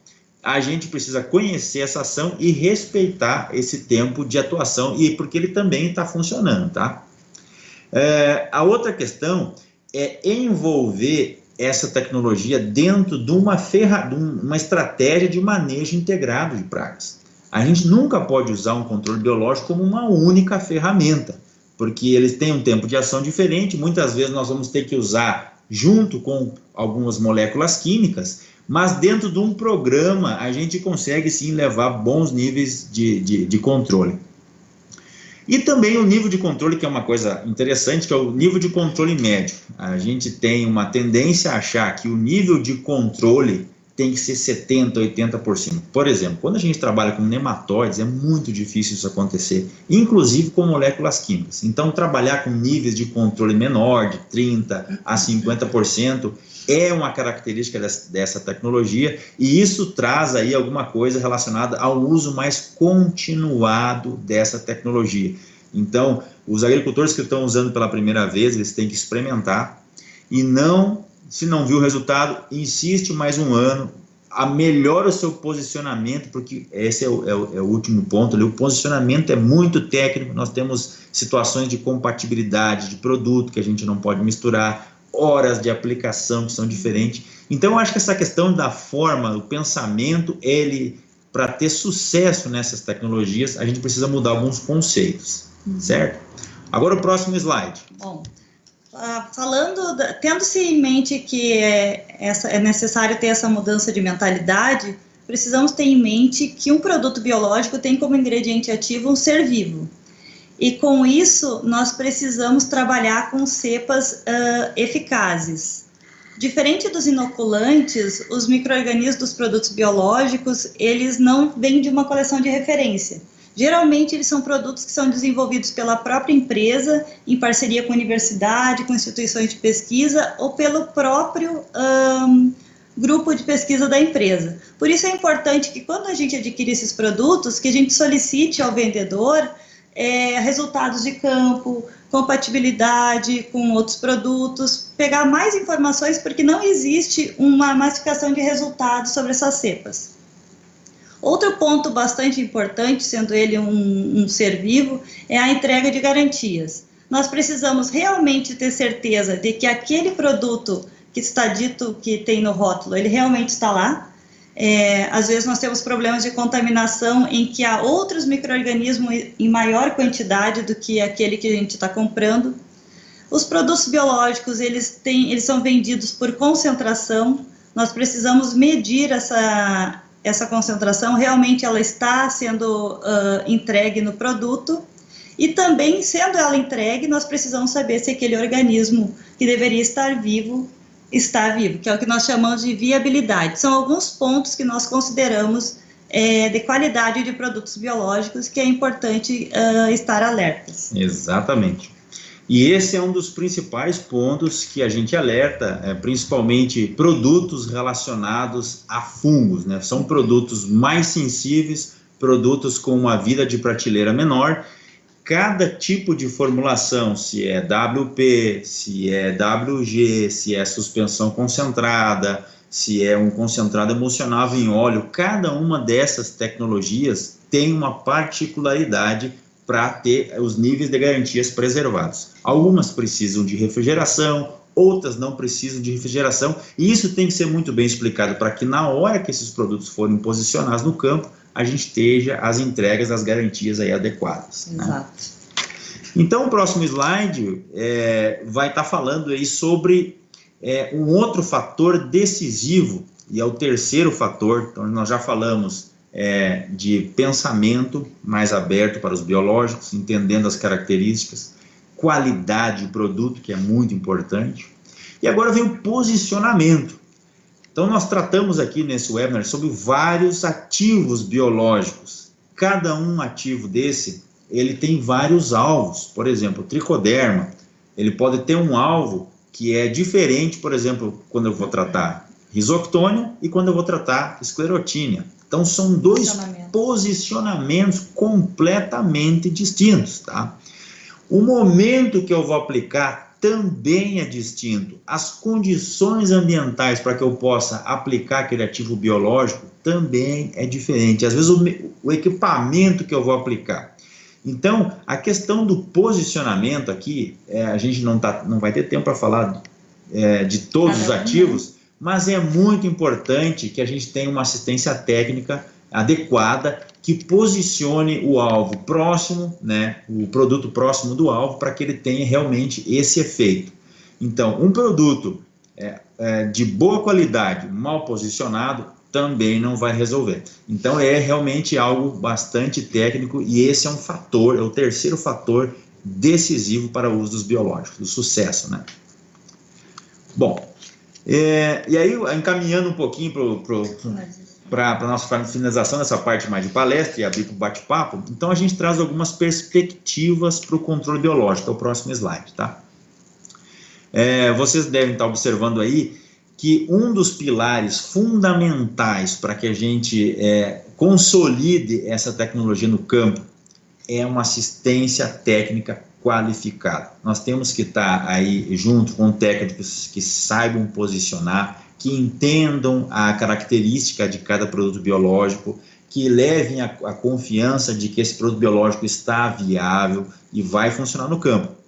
a gente precisa conhecer essa ação e respeitar esse tempo de atuação, porque ele também está funcionando, tá? A outra questão é envolver essa tecnologia dentro de uma estratégia de manejo integrado de pragas. A gente nunca pode usar um controle biológico como uma única ferramenta, porque eles têm um tempo de ação diferente, muitas vezes nós vamos ter que usar junto com algumas moléculas químicas, mas dentro de um programa a gente consegue sim levar bons níveis de controle. E também o nível de controle, que é uma coisa interessante, que é o nível de controle médio. A gente tem uma tendência a achar que o nível de controle tem que ser 70%, 80%. Por exemplo, quando a gente trabalha com nematóides, é muito difícil isso acontecer, inclusive com moléculas químicas. Então, trabalhar com níveis de controle menor, de 30% a 50%, é uma característica dessa tecnologia, e isso traz aí alguma coisa relacionada ao uso mais continuado dessa tecnologia. Então, os agricultores que estão usando pela primeira vez, eles têm que experimentar, e se não viu o resultado, insiste mais um ano, melhora o seu posicionamento, porque esse é o último ponto ali. O posicionamento é muito técnico, nós temos situações de compatibilidade de produto que a gente não pode misturar, horas de aplicação que são diferentes. Então eu acho que essa questão da forma, o pensamento, para ter sucesso nessas tecnologias, a gente precisa mudar alguns conceitos, certo? Agora o próximo slide. Bom, tendo-se em mente que é necessário ter essa mudança de mentalidade, precisamos ter em mente que um produto biológico tem como ingrediente ativo um ser vivo. E com isso, nós precisamos trabalhar com cepas eficazes. Diferente dos inoculantes, os micro-organismos dos produtos biológicos, eles não vêm de uma coleção de referência. Geralmente, eles são produtos que são desenvolvidos pela própria empresa, em parceria com a universidade, com instituições de pesquisa, ou pelo próprio grupo de pesquisa da empresa. Por isso é importante que quando a gente adquire esses produtos, que a gente solicite ao vendedor resultados de campo, compatibilidade com outros produtos, pegar mais informações, porque não existe uma massificação de resultados sobre essas cepas. Outro ponto bastante importante, sendo ele um ser vivo, é a entrega de garantias. Nós precisamos realmente ter certeza de que aquele produto que está dito que tem no rótulo, ele realmente está lá. Às vezes nós temos problemas de contaminação em que há outros micro-organismos em maior quantidade do que aquele que a gente está comprando. Os produtos biológicos, eles são vendidos por concentração. Nós precisamos medir essa concentração, realmente ela está sendo entregue no produto. E também, sendo ela entregue, nós precisamos saber se aquele organismo que deveria estar vivo, está vivo, que é o que nós chamamos de viabilidade. São alguns pontos que nós consideramos de qualidade de produtos biológicos que é importante estar alertas. Exatamente. E esse é um dos principais pontos que a gente alerta, principalmente produtos relacionados a fungos, né? São produtos mais sensíveis, produtos com uma vida de prateleira menor. Cada tipo de formulação, se é WP, se é WG, se é suspensão concentrada, se é um concentrado emulsionável em óleo, cada uma dessas tecnologias tem uma particularidade para ter os níveis de garantias preservados. Algumas precisam de refrigeração, outras não precisam de refrigeração, e isso tem que ser muito bem explicado para que na hora que esses produtos forem posicionados no campo, a gente esteja as entregas, as garantias aí adequadas. Exato. Né? Então, o próximo slide vai estar falando aí sobre um outro fator decisivo, e é o terceiro fator. Então nós já falamos de pensamento mais aberto para os biológicos, entendendo as características, qualidade do produto, que é muito importante, e agora vem o posicionamento. Então nós tratamos aqui nesse webinar sobre vários ativos biológicos. Cada um ativo desse, ele tem vários alvos. Por exemplo, o tricoderma, ele pode ter um alvo que é diferente, por exemplo, quando eu vou tratar risoctônia e quando eu vou tratar esclerotínia. Então são dois posicionamentos completamente distintos, tá? O momento que eu vou aplicar também é distinto. As condições ambientais para que eu possa aplicar aquele ativo biológico também é diferente. Às vezes o equipamento que eu vou aplicar. Então, a questão do posicionamento aqui, a gente não vai ter tempo para falar de todos os ativos, mas é muito importante que a gente tenha uma assistência técnica adequada que posicione o alvo próximo, né, o produto próximo do alvo, para que ele tenha realmente esse efeito. Então, um produto de boa qualidade, mal posicionado, também não vai resolver. Então, é realmente algo bastante técnico, e esse é um fator, é o terceiro fator decisivo para o uso dos biológicos, do sucesso, né? Bom, e aí, encaminhando um pouquinho para a nossa finalização dessa parte mais de palestra e abrir para o bate-papo, então a gente traz algumas perspectivas para o controle biológico, é o próximo slide, tá? Vocês devem estar observando aí que um dos pilares fundamentais para que a gente consolide essa tecnologia no campo é uma assistência técnica qualificada. Nós temos que estar aí junto com técnicos que saibam posicionar, que entendam a característica de cada produto biológico, que levem a confiança de que esse produto biológico está viável e vai funcionar no campo.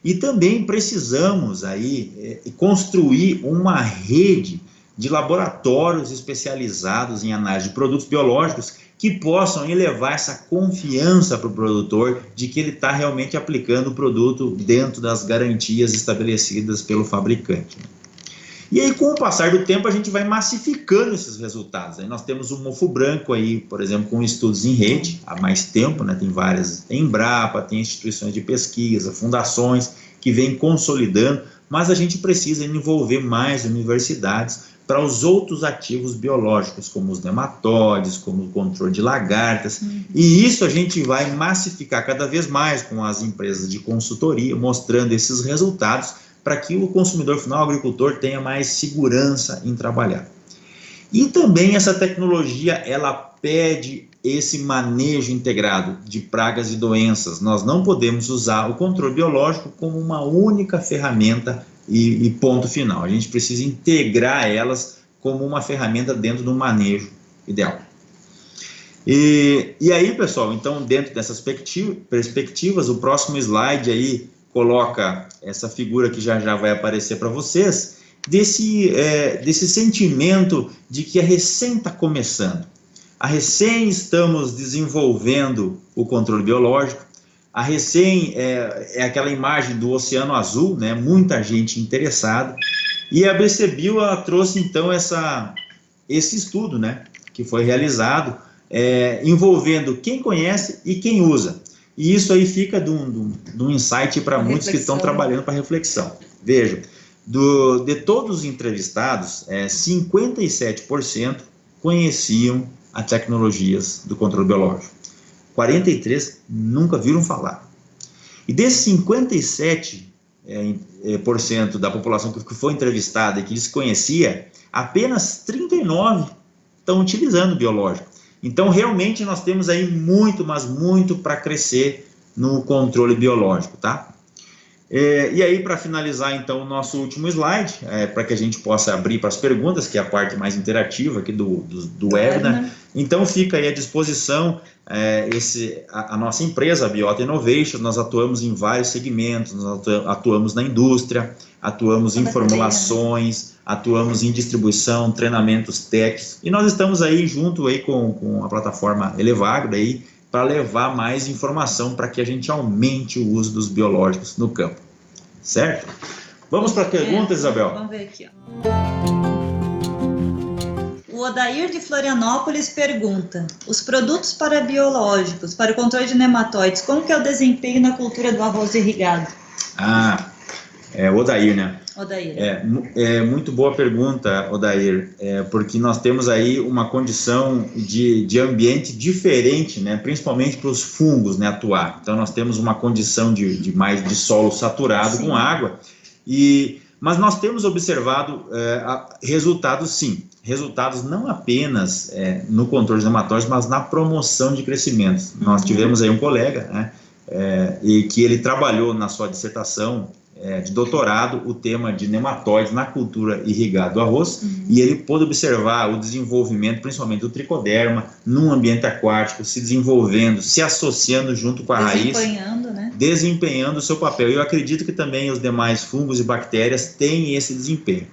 E também precisamos aí construir uma rede de laboratórios especializados em análise de produtos biológicos que possam elevar essa confiança para o produtor de que ele está realmente aplicando o produto dentro das garantias estabelecidas pelo fabricante. E aí, com o passar do tempo, a gente vai massificando esses resultados. Aí nós temos o mofo branco aí, por exemplo, com estudos em rede há mais tempo, né? Tem várias, tem Embrapa, tem instituições de pesquisa, fundações que vêm consolidando, mas a gente precisa envolver mais universidades para os outros ativos biológicos, como os nematóides, como o controle de lagartas, e isso a gente vai massificar cada vez mais com as empresas de consultoria, mostrando esses resultados, para que o consumidor final, o agricultor, tenha mais segurança em trabalhar. E também essa tecnologia, ela pede esse manejo integrado de pragas e doenças. Nós não podemos usar o controle biológico como uma única ferramenta e ponto final. A gente precisa integrar elas como uma ferramenta dentro do manejo ideal. E aí, pessoal, então, dentro dessas perspectivas, o próximo slide aí coloca essa figura que já vai aparecer para vocês, desse sentimento de que a recém está começando. A recém estamos desenvolvendo o controle biológico, a recém é aquela imagem do Oceano Azul, né? Muita gente interessada, e a BCBio trouxe então esse estudo, né? Que foi realizado, envolvendo quem conhece e quem usa. E isso aí fica de um insight para muitos que estão trabalhando para reflexão. Veja, de todos os entrevistados, 57% conheciam as tecnologias do controle biológico. 43% nunca viram falar. E desses 57% da população que foi entrevistada e que desconhecia, apenas 39% estão utilizando o biológico. Então, realmente, nós temos aí muito, mas muito para crescer no controle biológico, tá? E aí, para finalizar, então, o nosso último slide, para que a gente possa abrir para as perguntas, que é a parte mais interativa aqui do webinar. Então, fica aí à disposição a nossa empresa, a Biota Innovation. Nós atuamos em vários segmentos, nós atuamos na indústria, atuamos em formulações, atuamos em distribuição, treinamentos técnicos, e nós estamos aí junto aí com a plataforma Elevagro aí, para levar mais informação para que a gente aumente o uso dos biológicos no campo, certo? Vamos para a pergunta, Isabel? Vamos ver aqui, ó. O Odair de Florianópolis pergunta: os produtos parabiológicos para o controle de nematóides, como que é o desempenho na cultura do arroz irrigado? É o Odair, né? Odair. É muito boa pergunta, Odair, porque nós temos aí uma condição de ambiente diferente, né? Principalmente para os fungos, né, atuar. Então nós temos uma condição de mais de solo saturado, sim, com água, mas nós temos observado resultados, sim. Resultados não apenas no controle de nematóides, mas na promoção de crescimento. Nós tivemos aí um colega, né, e que ele trabalhou na sua dissertação de doutorado o tema de nematóides na cultura irrigada do arroz, e ele pôde observar o desenvolvimento, principalmente do tricoderma, num ambiente aquático, se desenvolvendo, se associando junto com a raiz, né? Desempenhando o seu papel. Eu acredito que também os demais fungos e bactérias têm esse desempenho.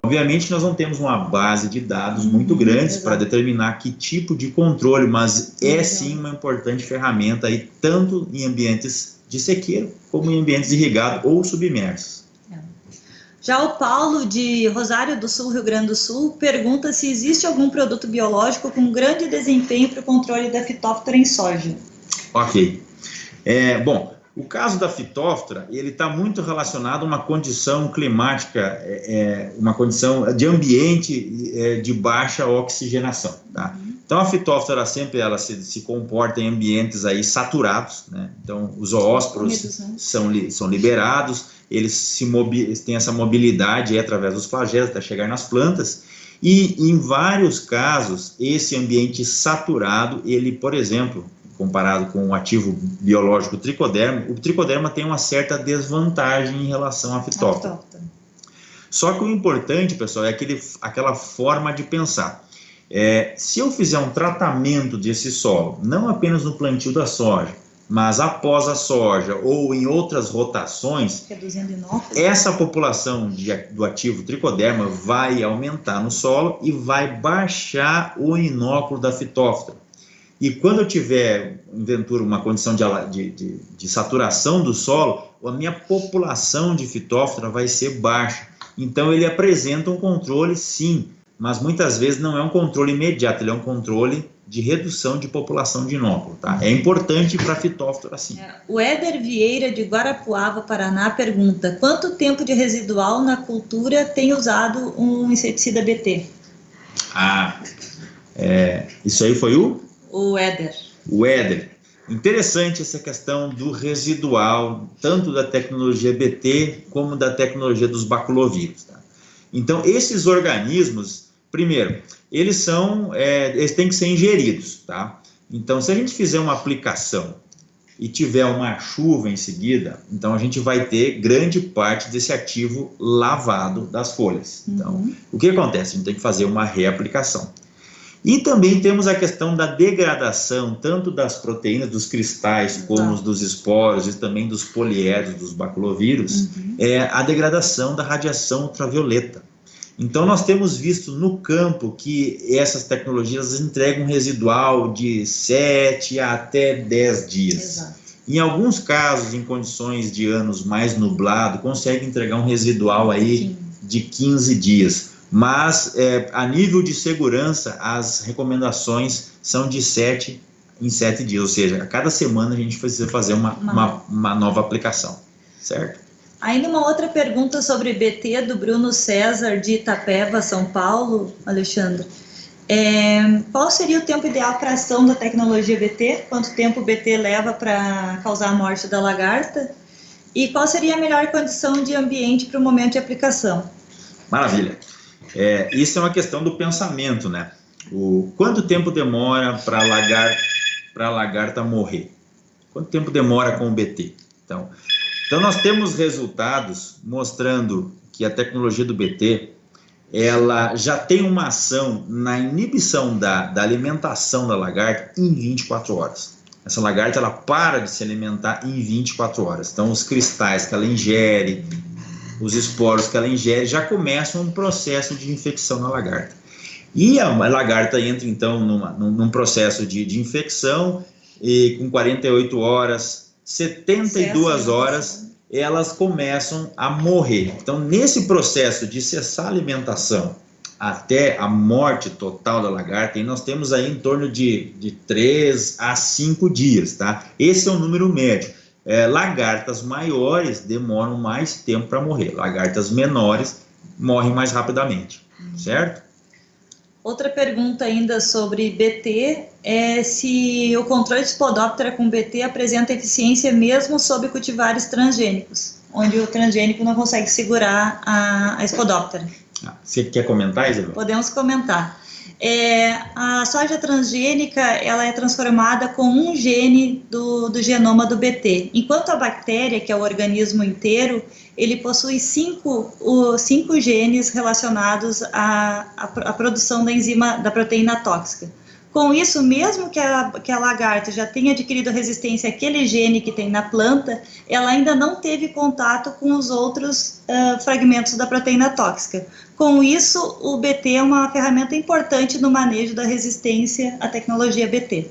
Obviamente nós não temos uma base de dados muito grandes para determinar que tipo de controle, mas sim uma importante ferramenta aí, tanto em ambientes de sequeiro, como em ambientes irrigados ou submersos. Já o Paulo, de Rosário do Sul, Rio Grande do Sul, pergunta se existe algum produto biológico com grande desempenho para o controle da fitóftora em soja. Ok. Bom, o caso da fitóftora, ele está muito relacionado a uma condição climática, uma condição de ambiente de baixa oxigenação, tá? Então a fitóftora ela se comporta em ambientes aí saturados, né? Então os zoósporos são liberados, eles têm essa mobilidade através dos flagelos até chegar nas plantas, e em vários casos esse ambiente saturado, ele, por exemplo, comparado com o ativo biológico tricoderma, o tricoderma tem uma certa desvantagem em relação à fitóftora. Só que o importante, pessoal, é aquela forma de pensar. Se eu fizer um tratamento desse solo, não apenas no plantio da soja, mas após a soja ou em outras rotações, essa população do ativo tricoderma vai aumentar no solo e vai baixar o inóculo da fitóftora. E quando eu tiver, porventura, uma condição de saturação do solo, a minha população de fitóftora vai ser baixa. Então ele apresenta um controle, sim, mas muitas vezes não é um controle imediato, ele é um controle de redução de população de inóculo, tá? É importante para a fitóftora, sim. O Éder Vieira, de Guarapuava, Paraná, pergunta: quanto tempo de residual na cultura tem usado um inseticida BT? Isso aí foi o Éder. O Éder. Interessante essa questão do residual, tanto da tecnologia BT como da tecnologia dos baculovírus, tá? Então, esses organismos, primeiro, eles têm que ser ingeridos, tá? Então, se a gente fizer uma aplicação e tiver uma chuva em seguida, então a gente vai ter grande parte desse ativo lavado das folhas. Então, o que acontece? A gente tem que fazer uma reaplicação. E também temos a questão da degradação, tanto das proteínas, dos cristais, como dos esporos e também dos poliédrios, dos baculovírus, a degradação da radiação ultravioleta. Então nós temos visto no campo que essas tecnologias entregam um residual de 7 até 10 dias. Exato. Em alguns casos, em condições de anos mais nublado, consegue entregar um residual aí de 15 dias. Mas, a nível de segurança, as recomendações são de 7 em 7 dias, ou seja, a cada semana a gente precisa fazer uma nova aplicação, certo? Ainda uma outra pergunta sobre BT, do Bruno César, de Itapeva, São Paulo, Alexandre. Qual seria o tempo ideal para a ação da tecnologia BT? Quanto tempo o BT leva para causar a morte da lagarta? E qual seria a melhor condição de ambiente para o momento de aplicação? Maravilha. Isso é uma questão do pensamento, né? Quanto tempo demora para a lagarta morrer? Quanto tempo demora com o BT? Então nós temos resultados mostrando que a tecnologia do BT, ela já tem uma ação na inibição da alimentação da lagarta em 24 horas. Essa lagarta, ela para de se alimentar em 24 horas. Então os cristais que ela ingere, os esporos que ela ingere, já começam um processo de infecção na lagarta. E a lagarta entra, então, num processo de infecção, e com 48 horas, 72 horas, elas começam a morrer. Então, nesse processo de cessar a alimentação até a morte total da lagarta, e nós temos aí em torno de 3 a 5 dias, tá? Esse é o número médio. Lagartas maiores demoram mais tempo para morrer, lagartas menores morrem mais rapidamente, certo? Outra pergunta ainda sobre BT é se o controle de Spodoptera com BT apresenta eficiência mesmo sob cultivares transgênicos, onde o transgênico não consegue segurar a Spodoptera. Você quer comentar, Isabel? Podemos comentar. A soja transgênica ela é transformada com um gene do genoma do BT, enquanto a bactéria, que é o organismo inteiro, ele possui 5 genes relacionados à produção da enzima da proteína tóxica. Com isso, mesmo que a lagarta já tenha adquirido resistência àquele gene que tem na planta, ela ainda não teve contato com os outros fragmentos da proteína tóxica. Com isso, o BT é uma ferramenta importante no manejo da resistência à tecnologia BT.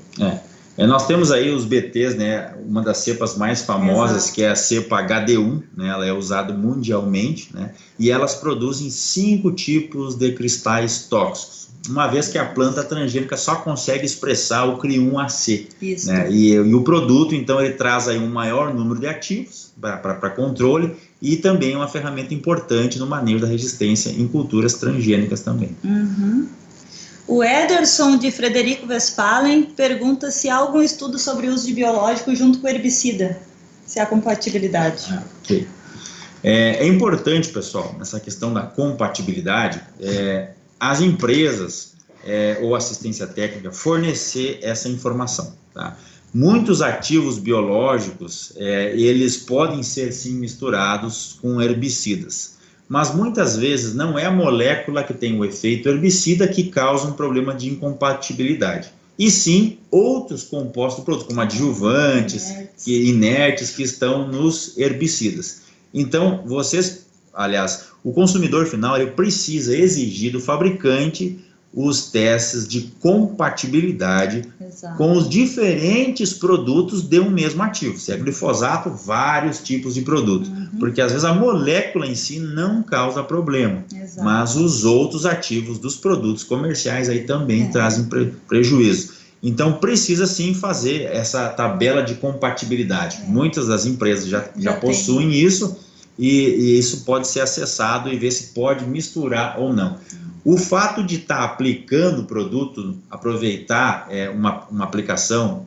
Nós temos aí os BTs, né, uma das cepas mais famosas, Exato. que é a cepa HD1, né, ela é usada mundialmente, né, e elas produzem 5 tipos de cristais tóxicos, uma vez que a planta transgênica só consegue expressar o CRI1AC. Isso. Né, e o produto, então, ele traz aí um maior número de ativos para controle e também uma ferramenta importante no manejo da resistência em culturas transgênicas também. Uhum. O Ederson de Frederico Westphalen pergunta se há algum estudo sobre o uso de biológico junto com herbicida, se há compatibilidade. Ok. É importante, pessoal, nessa questão da compatibilidade, as empresas ou assistência técnica fornecer essa informação, tá? Muitos ativos biológicos, eles podem ser sim misturados com herbicidas, mas muitas vezes não é a molécula que tem o efeito herbicida que causa um problema de incompatibilidade, e sim outros compostos do produto, como adjuvantes, inertes que estão nos herbicidas. Então, o consumidor final, ele precisa exigir do fabricante os testes de compatibilidade. Exato. Com os diferentes produtos de um mesmo ativo. Se é glifosato, vários tipos de produto. Porque às vezes a molécula em si não causa problema. Exato. Mas os outros ativos dos produtos comerciais aí também trazem prejuízo. Então precisa sim fazer essa tabela de compatibilidade. Muitas das empresas já possuem isso, e isso pode ser acessado e ver se pode misturar ou não. O fato de estar aplicando o produto, aproveitar uma aplicação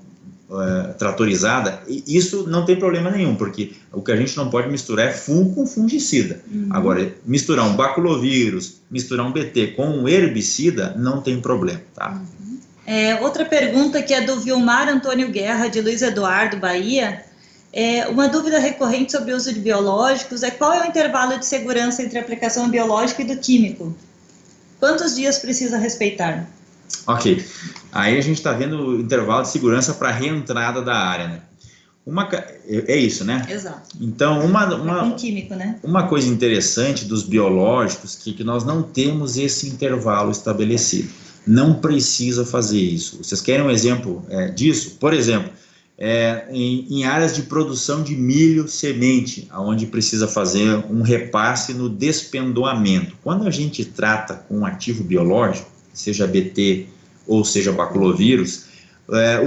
tratorizada, isso não tem problema nenhum, porque o que a gente não pode misturar é fungo com fungicida. Agora, misturar um baculovírus, misturar um BT com um herbicida, não tem problema, tá? Outra pergunta que é do Vilmar Antônio Guerra, de Luiz Eduardo, Bahia. Uma dúvida recorrente sobre o uso de biológicos é qual é o intervalo de segurança entre a aplicação biológica e do químico? Quantos dias precisa respeitar? Ok, aí a gente está vendo o intervalo de segurança para a reentrada da área, né? É isso, né? Exato. Então, com químico, né? Uma coisa interessante dos biológicos que nós não temos esse intervalo estabelecido. Não precisa fazer isso. Vocês querem um exemplo disso? Por exemplo, em áreas de produção de milho semente, onde precisa fazer um repasse no despendoamento. Quando a gente trata com um ativo biológico, seja BT ou seja baculovírus,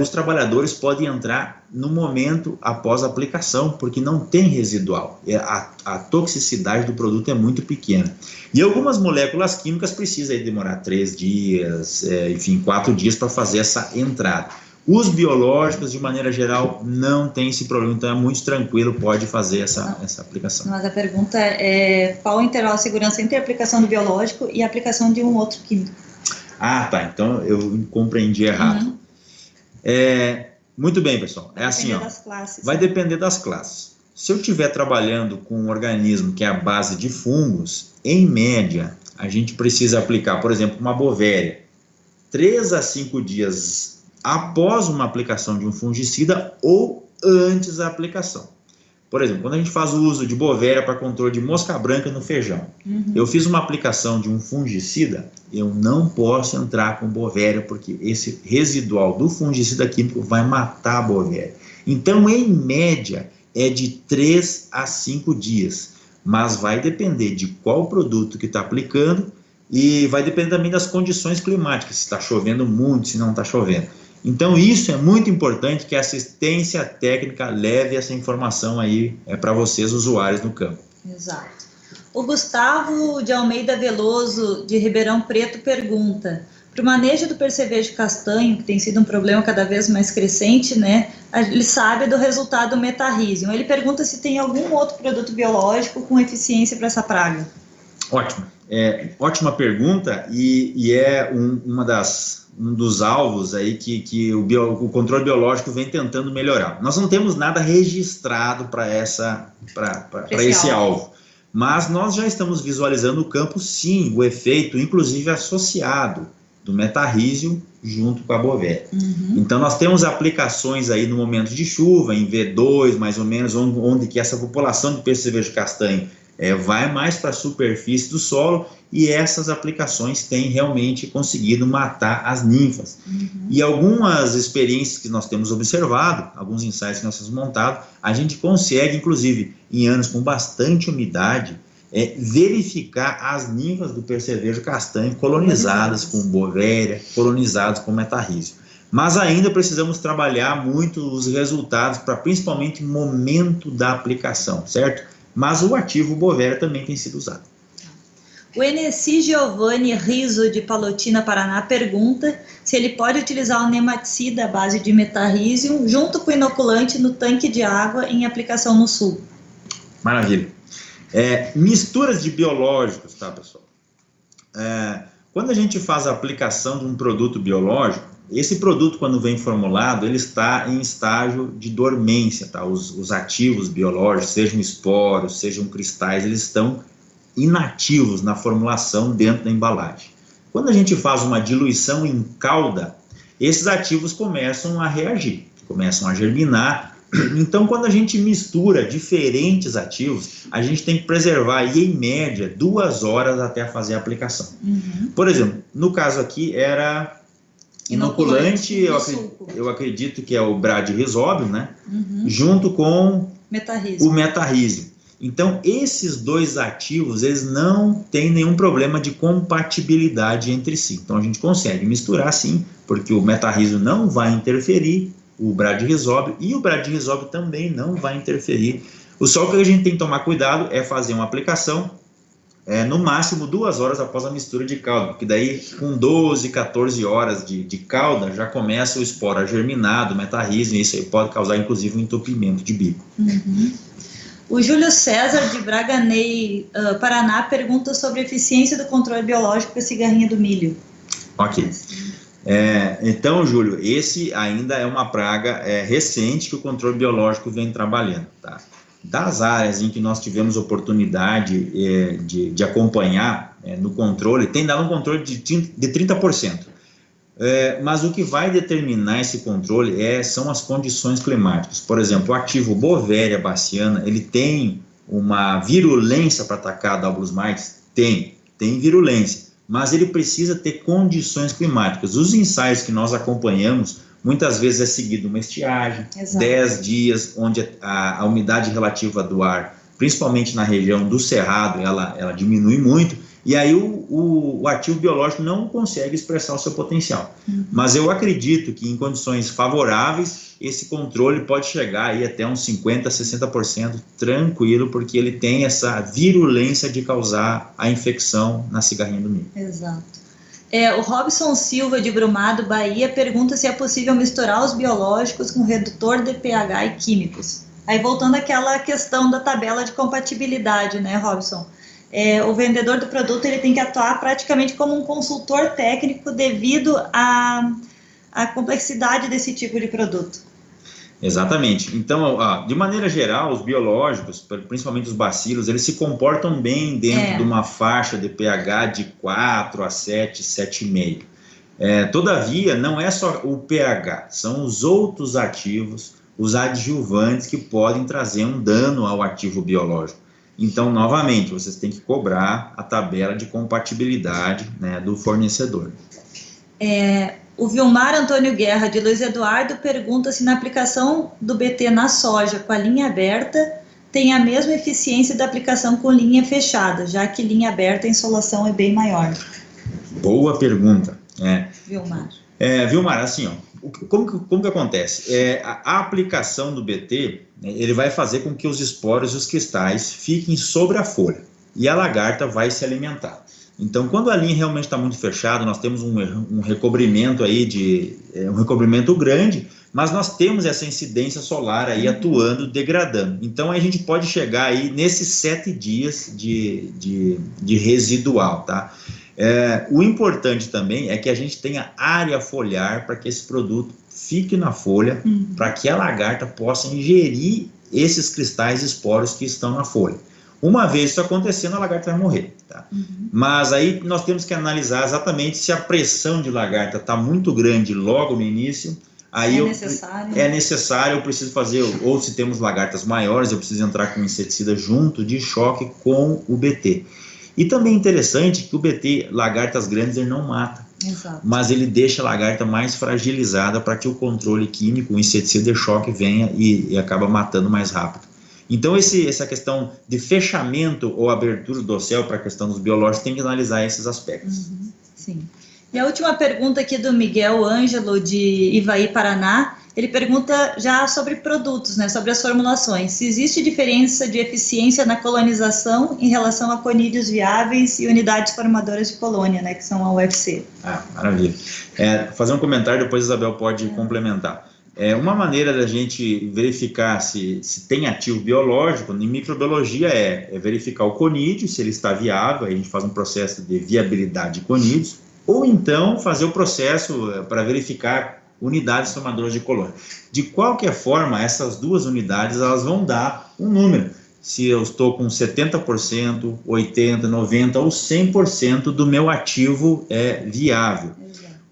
os trabalhadores podem entrar no momento após a aplicação, porque não tem residual. A toxicidade do produto é muito pequena. E algumas moléculas químicas precisam demorar 3 dias, enfim, 4 dias para fazer essa entrada. Os biológicos, de maneira geral, não tem esse problema, então é muito tranquilo, pode fazer essa aplicação. Mas a pergunta é qual o intervalo de segurança entre a aplicação do biológico e a aplicação de um outro químico? Ah, tá, então eu compreendi errado. Muito bem, pessoal, assim, vai depender das classes. Se eu estiver trabalhando com um organismo que é a base de fungos, em média, a gente precisa aplicar, por exemplo, uma bovéria, 3 a 5 dias após uma aplicação de um fungicida ou antes da aplicação. Por exemplo, quando a gente faz o uso de bovéria para controle de mosca branca no feijão, eu fiz uma aplicação de um fungicida, eu não posso entrar com bovéria, porque esse residual do fungicida químico vai matar a bovéria. Então, em média, é de 3 a 5 dias, mas vai depender de qual produto que está aplicando e vai depender também das condições climáticas, se está chovendo muito, se não está chovendo. Então isso é muito importante que a assistência técnica leve essa informação aí para vocês, usuários no campo. Exato. O Gustavo de Almeida Veloso, de Ribeirão Preto, pergunta: para o manejo do percevejo castanho, que tem sido um problema cada vez mais crescente, né? Ele sabe do resultado do metarrhizium. Ele pergunta se tem algum outro produto biológico com eficiência para essa praga. Ótimo. Ótima pergunta e é um dos alvos aí que o controle biológico vem tentando melhorar. Nós não temos nada registrado para esse alvo, mas nós já estamos visualizando no campo, sim, o efeito, inclusive associado do metarrhizium junto com a bovéria. Então nós temos aplicações aí no momento de chuva, em V2 mais ou menos, onde que essa população de percevejo castanho vai mais para a superfície do solo, e essas aplicações têm realmente conseguido matar as ninfas. E algumas experiências que nós temos observado, alguns ensaios que nós temos montado, a gente consegue, inclusive, em anos com bastante umidade, verificar as ninfas do percevejo castanho colonizadas com bovéria, colonizadas com metarrhizium. Mas ainda precisamos trabalhar muito os resultados para principalmente o momento da aplicação, certo? Mas o ativo bovéria também tem sido usado. O Enessi Giovanni Riso, de Palotina, Paraná, pergunta se ele pode utilizar o nematicida à base de metarrhizium junto com o inoculante no tanque de água em aplicação no sul. Maravilha. Misturas de biológicos, tá, pessoal? Quando a gente faz a aplicação de um produto biológico, esse produto, quando vem formulado, ele está em estágio de dormência, tá? Os ativos biológicos, sejam esporos, sejam cristais, eles estão inativos na formulação dentro da embalagem. Quando a gente faz uma diluição em calda, esses ativos começam a reagir, começam a germinar. Então, quando a gente mistura diferentes ativos, a gente tem que preservar aí, em média, 2 horas até fazer a aplicação. Por exemplo, no caso aqui era inoculante, eu acredito que é o Bradyrhizobio, né? Junto com o metarrhizium. Então, esses dois ativos, eles não têm nenhum problema de compatibilidade entre si. Então, a gente consegue misturar sim, porque o metarrhizium não vai interferir, o Bradyrhizobio, e o Bradyrhizobio também não vai interferir. Só que a gente tem que tomar cuidado é fazer uma aplicação no máximo 2 horas após a mistura de calda, porque daí com 12, 14 horas de calda já começa o esporo a germinar do metarrhizium, e isso aí pode causar inclusive um entupimento de bico. O Júlio César, de Braganey, Paraná, pergunta sobre a eficiência do controle biológico para a cigarrinha do milho. Ok. Então, Júlio, esse ainda é uma praga recente que o controle biológico vem trabalhando, tá? Das áreas em que nós tivemos oportunidade de acompanhar no controle, tem dado um controle de 30%. Mas o que vai determinar esse controle são as condições climáticas. Por exemplo, o ativo Bovéria baciana, ele tem uma virulência para atacar a Doubles mites? Tem virulência, mas ele precisa ter condições climáticas. Os ensaios que nós acompanhamos, muitas vezes é seguido uma estiagem, 10 dias, onde a umidade relativa do ar, principalmente na região do cerrado, ela diminui muito, e aí o ativo biológico não consegue expressar o seu potencial. Mas eu acredito que em condições favoráveis, esse controle pode chegar aí até uns 50%, 60% tranquilo, porque ele tem essa virulência de causar a infecção na cigarrinha do milho. Exato. O Robson Silva, de Brumado, Bahia, pergunta se é possível misturar os biológicos com redutor de pH e químicos. Aí voltando àquela questão da tabela de compatibilidade, né, Robson? O vendedor do produto ele tem que atuar praticamente como um consultor técnico devido à complexidade desse tipo de produto. Exatamente. Então, de maneira geral, os biológicos, principalmente os bacilos, eles se comportam bem dentro de uma faixa de pH de 4 a 7, 7,5. Todavia, não é só o pH, são os outros ativos, os adjuvantes que podem trazer um dano ao ativo biológico. Então, novamente, vocês têm que cobrar a tabela de compatibilidade, né, do fornecedor. O Vilmar Antônio Guerra, de Luiz Eduardo, pergunta se na aplicação do BT na soja com a linha aberta tem a mesma eficiência da aplicação com linha fechada, já que linha aberta a insolação é bem maior. Boa pergunta. Vilmar. Vilmar, assim, ó, como que acontece? A aplicação do BT, ele vai fazer com que os esporos e os cristais fiquem sobre a folha e a lagarta vai se alimentar. Então, quando a linha realmente está muito fechada, nós temos um recobrimento aí um recobrimento grande, mas nós temos essa incidência solar aí atuando, degradando. Então, a gente pode chegar aí nesses 7 dias de residual, tá? O importante também é que a gente tenha área foliar para que esse produto fique na folha, para que a lagarta possa ingerir esses cristais e esporos que estão na folha. Uma vez isso acontecendo, a lagarta vai morrer, tá? Mas aí nós temos que analisar exatamente se a pressão de lagarta está muito grande logo no início. Aí é necessário, eu preciso fazer, ou se temos lagartas maiores, eu preciso entrar com inseticida junto de choque com o BT. E também é interessante que o BT, lagartas grandes, ele não mata. Exato. Mas ele deixa a lagarta mais fragilizada para que o controle químico, o inseticida de choque venha e acaba matando mais rápido. Então essa questão de fechamento ou abertura do dossel para a questão dos biológicos tem que analisar esses aspectos. Sim. E a última pergunta aqui do Miguel Ângelo, de Ivaí, Paraná, ele pergunta já sobre produtos, né, sobre as formulações. Se existe diferença de eficiência na colonização em relação a conídeos viáveis e unidades formadoras de colônia, né, que são a UFC. Maravilha. Fazer um comentário, depois a Isabel pode complementar. Uma maneira da gente verificar se tem ativo biológico, em microbiologia, é verificar o conídeo, se ele está viável, aí a gente faz um processo de viabilidade de conídeos, ou então fazer o processo para verificar unidades formadoras de colônia. De qualquer forma, essas duas unidades elas vão dar um número. Se eu estou com 70%, 80%, 90% ou 100% do meu ativo viável.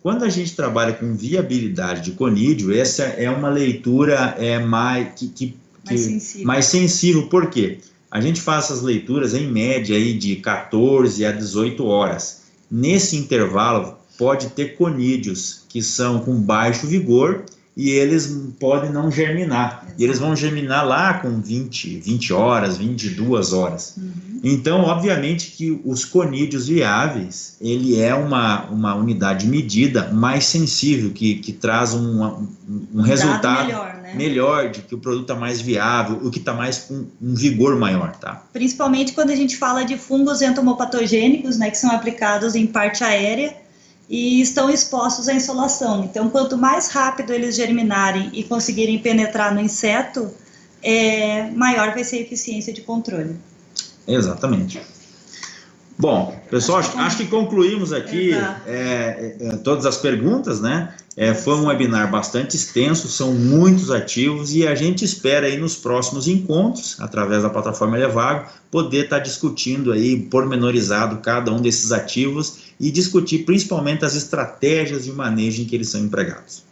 Quando a gente trabalha com viabilidade de conídeo, essa é uma leitura mais sensível. Por quê? A gente faz essas leituras em média aí de 14 a 18 horas. Nesse intervalo, pode ter conídeos que são com baixo vigor e eles podem não germinar. E eles vão germinar lá com 20 horas, 22 horas. Então, obviamente que os conídeos viáveis, ele é uma unidade medida mais sensível, que traz um resultado melhor, de que o produto está mais viável, o que está mais com um vigor maior, tá? Principalmente quando a gente fala de fungos entomopatogênicos, né, que são aplicados em parte aérea, e estão expostos à insolação. Então, quanto mais rápido eles germinarem e conseguirem penetrar no inseto, maior vai ser a eficiência de controle. Exatamente. Bom, pessoal, acho que concluímos aqui todas as perguntas, né? Foi um webinar bastante extenso, são muitos ativos e a gente espera aí nos próximos encontros, através da plataforma Elevago, poder estar discutindo aí, pormenorizado cada um desses ativos e discutir principalmente as estratégias de manejo em que eles são empregados.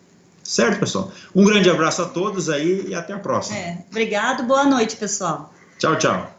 Certo, pessoal? Um grande abraço a todos aí e até a próxima. Obrigado, boa noite, pessoal. Tchau, tchau.